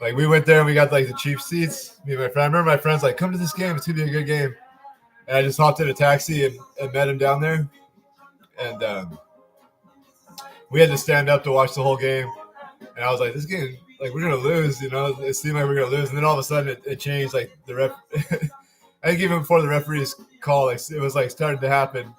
Like, we went there and we got like the cheap seats. Me and my friend. I remember my friend's like, "Come to this game. It's gonna be a good game." And I just hopped in a taxi and met him down there. And we had to stand up to watch the whole game. And I was like, "This game, like, we're gonna lose." You know, it seemed like we were gonna lose. And then all of a sudden, it changed. Like the ref. I think even before the referee's call, like, it was like starting to happen.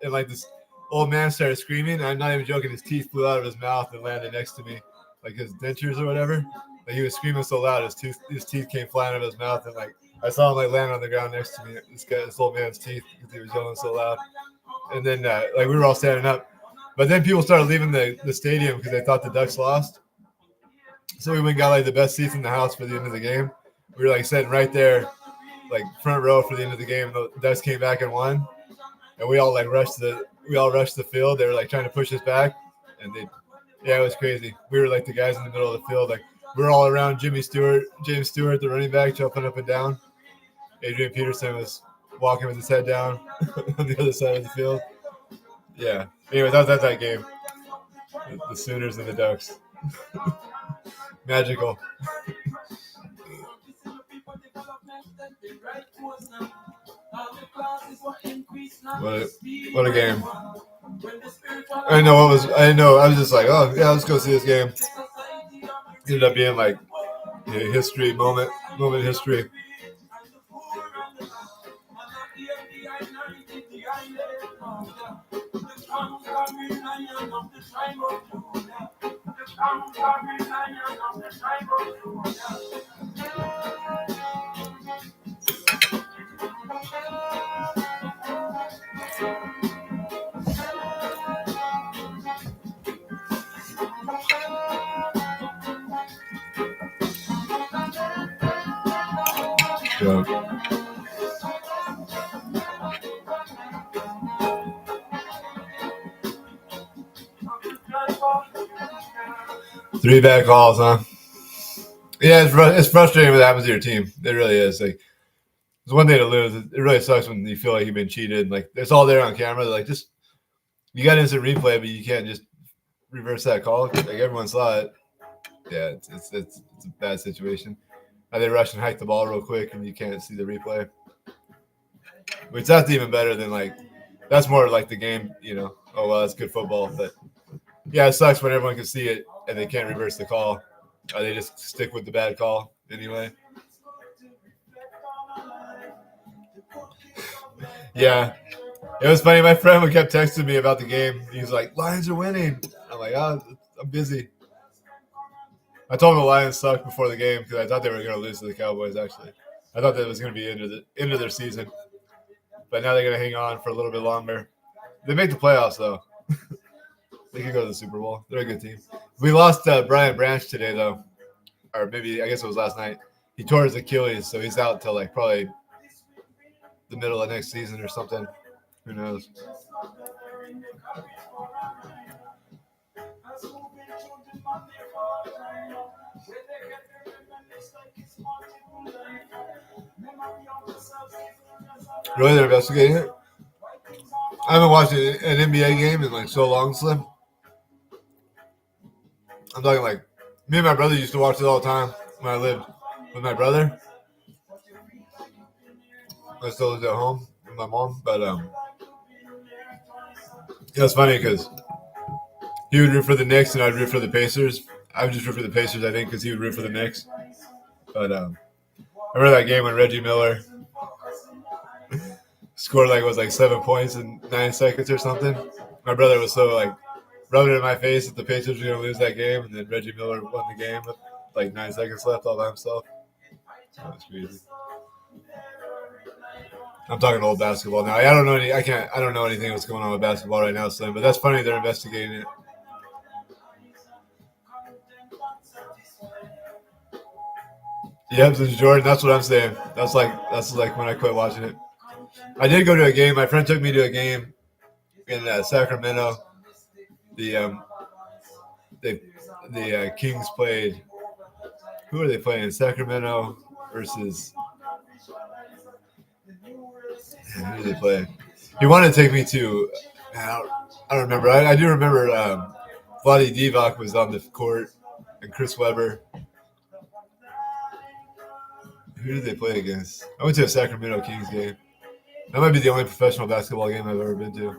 And like this old man started screaming. I'm not even joking. His teeth flew out of his mouth and landed next to me, like his dentures or whatever. Like, he was screaming so loud, his teeth came flying out of his mouth, and like I saw him like land on the ground next to me. This old man's teeth, because he was yelling so loud. And then like we were all standing up, but then people started leaving the stadium because they thought the Ducks lost. So we went and got like the best seats in the house for the end of the game. We were like sitting right there, like front row for the end of the game. The Ducks came back and won, and we all rushed the field. They were like trying to push us back, and it was crazy. We were like the guys in the middle of the field, like we were all around James Stewart, the running back, jumping up and down. Adrian Peterson was walking with his head down on the other side of the field. Yeah. Anyway, that was that game. The Sooners and the Ducks. Magical. What a game. I was just like, oh yeah, let's go see this game. Ended up being like history moment history. Yeah. Three bad calls, huh? Yeah, it's frustrating when that happens to your team. It really is. Like, it's one thing to lose. It really sucks when you feel like you've been cheated. Like, it's all there on camera. They're like, just you got instant replay, but you can't just reverse that call. Like, everyone saw it. Yeah, it's a bad situation. And they rush and hike the ball real quick, and you can't see the replay. Which that's even better than that's more like the game. Oh well, that's good football. But yeah, it sucks when everyone can see it and they can't reverse the call. Or they just stick with the bad call anyway. Yeah. It was funny. My friend kept texting me about the game. He was like, "Lions are winning." I'm like, "Oh, I'm busy." I told him the Lions sucked before the game because I thought they were going to lose to the Cowboys, actually. I thought that was going to be end of their season. But now they're going to hang on for a little bit longer. They make the playoffs, though. They can go to the Super Bowl. They're a good team. We lost Brian Branch today, though. Or maybe, I guess it was last night. He tore his Achilles, so he's out until probably the middle of next season or something. Who knows? Really, they're investigating it? I haven't watched an NBA game in so long, Slim. I'm talking me and my brother used to watch it all the time when I lived with my brother. I still lived at home with my mom, but it's funny because he would root for the Knicks and I'd root for the Pacers. I would just root for the Pacers, I think, because he would root for the Knicks. But I remember that game when Reggie Miller scored 7 points in 9 seconds or something. My brother was so rubbing it in my face that the Pacers were going to lose that game, and then Reggie Miller won the game with like 9 seconds left all by himself. That was crazy. I'm talking old basketball now. I don't know anything that's going on with basketball right now, Slim. But that's funny. They're investigating it. Yep, it's Jordan. That's what I'm saying. That's like when I quit watching it. I did go to a game. My friend took me to a game in Sacramento. The Kings played. Who are they playing? Sacramento versus. Who are they playing? He wanted to take me to. I don't remember. I do remember. Vlade Divac was on the court, and Chris Webber. Who did they play against? I went to a Sacramento Kings game. That might be the only professional basketball game I've ever been to.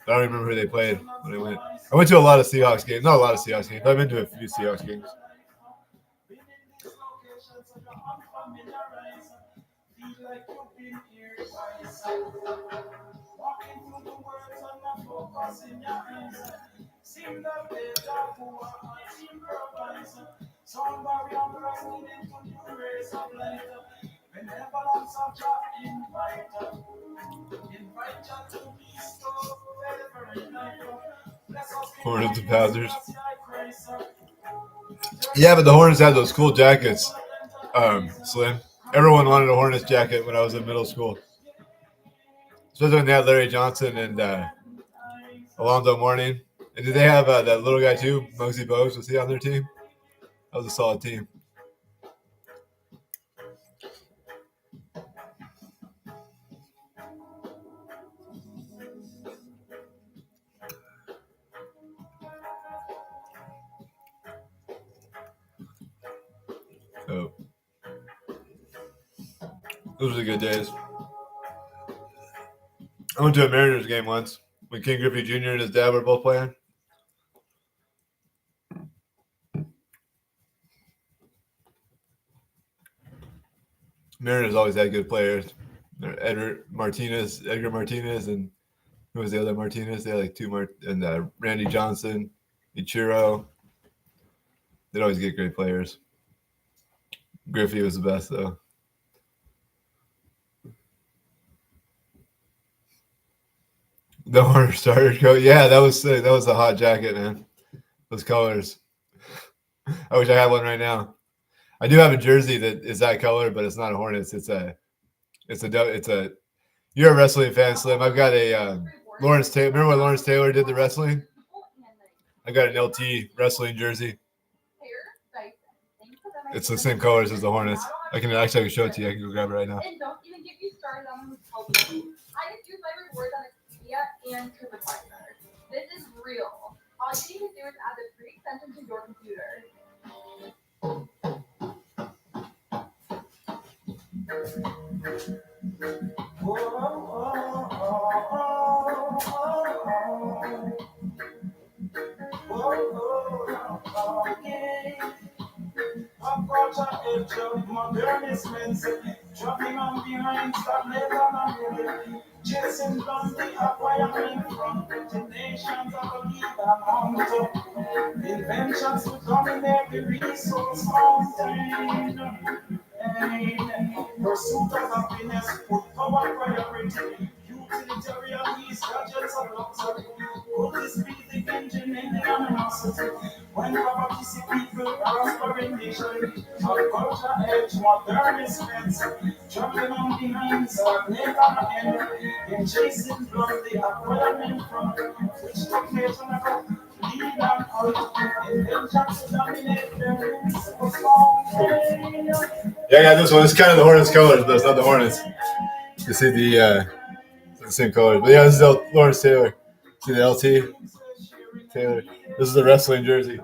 I don't remember who they played when I went. I went to a lot of Seahawks games. Not a lot of Seahawks games, but I've been to a few Seahawks games. Hornets and Panthers. Yeah, but the Hornets had those cool jackets, Slim. Everyone wanted a Hornets jacket when I was in middle school. Especially when they had Larry Johnson and Alonzo Mourning. And did they have that little guy too, Muggsy Bogues? Was he on their team? That was a solid team. Oh. Those were the good days. I went to a Mariners game once when King Griffey Jr. and his dad were both playing. Mariners always had good players. Edgar Martinez, and who was the other Martinez? They had like two and Randy Johnson, Ichiro. They'd always get great players. Griffey was the best though. The Horner starter coat. Yeah, that was sick. That was a hot jacket, man. Those colors. I wish I had one right now. I do have a jersey that is that color, but it's not a Hornets. It's a. You're a wrestling fan, Slim. I've got a Lawrence Taylor. Remember when Lawrence Taylor did the wrestling? I got an LT wrestling jersey. It's the same colors as the Hornets. I can show it to you. I can go grab it right now. And don't even get me started on who's helping me. I just use my rewards on Expedia and TripAdvisor. This is real. All you need to do is add the free extension to your computer. Approach a edge of modernist men's dropping on behind, stop later on chasing down the acquiring from nations of the amount inventions to dominate the resource mountain. Pursuit of happiness, put power priority. Utilitarian these gadgets of luxury. Could this be the engine in the animosity? When poverty see people prospering nation, our culture edge, modernist friends, traveling on behind, so never end. In chasing blood, the acquirement from which took nation about. Lead on out, inventions to dominate their resource mountain. Yeah, I got this one. It's kind of the Hornets colors, but it's not the Hornets. You see the same colors. But yeah, this is Lawrence Taylor. See the LT? Taylor. This is the wrestling jersey.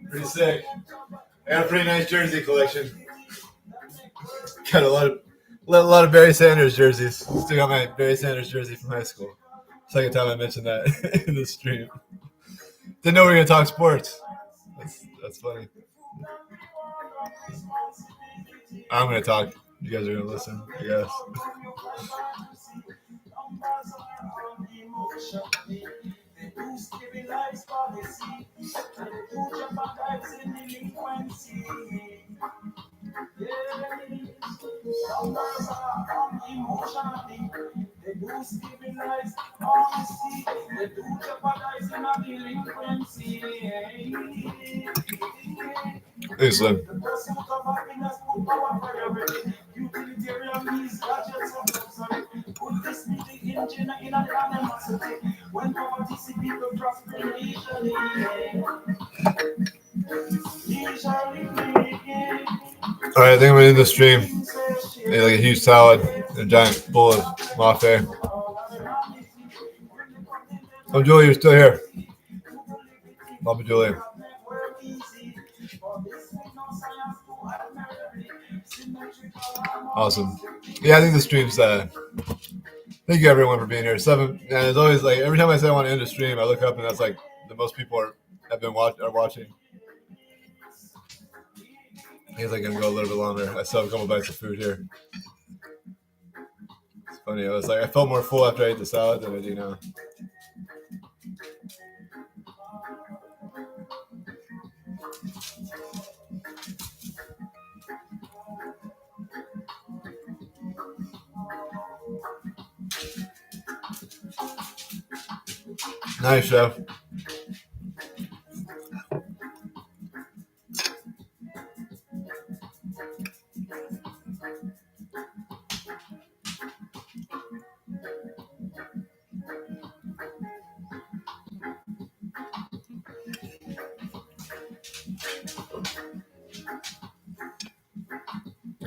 Pretty sick. I got a pretty nice jersey collection. Got a lot of Barry Sanders jerseys. Still got my Barry Sanders jersey from high school. Second time I mentioned that in the stream. Didn't know we were gonna talk sports. That's funny. I'm gonna talk. You guys are gonna listen, I guess. Hey, Slim. All right, I think I'm gonna end the stream. Ate like a huge salad, and a giant bowl of maafe. Oh, Julie, you're still here. Mama Julie. Awesome. Yeah, I think the stream's thank you everyone for being here. 7, and it's always like every time I say I want to end a stream, I look up and that's like the most people are watching. He's like gonna go a little bit longer. I still have a couple bites of food here. It's funny. I felt more full after I ate the salad than I do now. Nice, chef.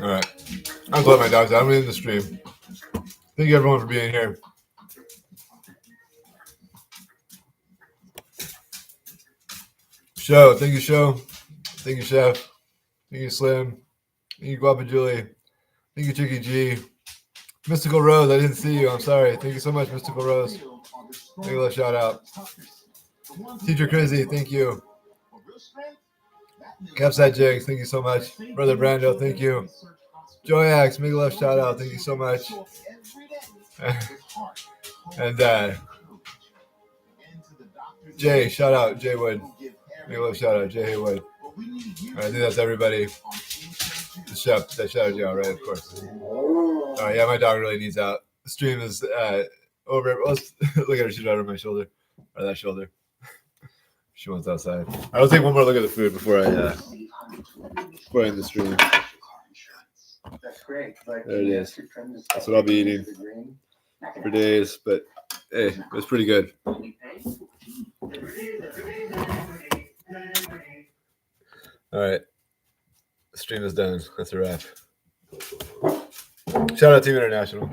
All right. I'm glad my dog's out. I'm in the stream. Thank you everyone for being here. Show. Thank you, Show. Thank you, Chef. Thank you, Slim. Thank you, Guapa Julie. Thank you, Chicky G. Mystical Rose, I didn't see you. I'm sorry. Thank you so much, Mystical Rose. Thank you, a shout out. Teacher Crazy, thank you. Capside Jigs, thank you so much. Brother Brando, thank you. Joyax, make a love shout out. Thank you so much. And Jay, shout out. Jay Wood. Make a love shout out. Jay Haywood. All right, I think that's everybody. The chef, that shouted you out, right? Of course. All right, yeah, my dog really needs out. The stream is over. Let's look at her. She's right on my shoulder. Or that shoulder. She wants outside. I'll take one more look at the food before I end the stream. That's great. There it is. That's what I'll be eating for days. But hey, it was pretty good. All right. The stream is done. That's a wrap. Shout out Team International.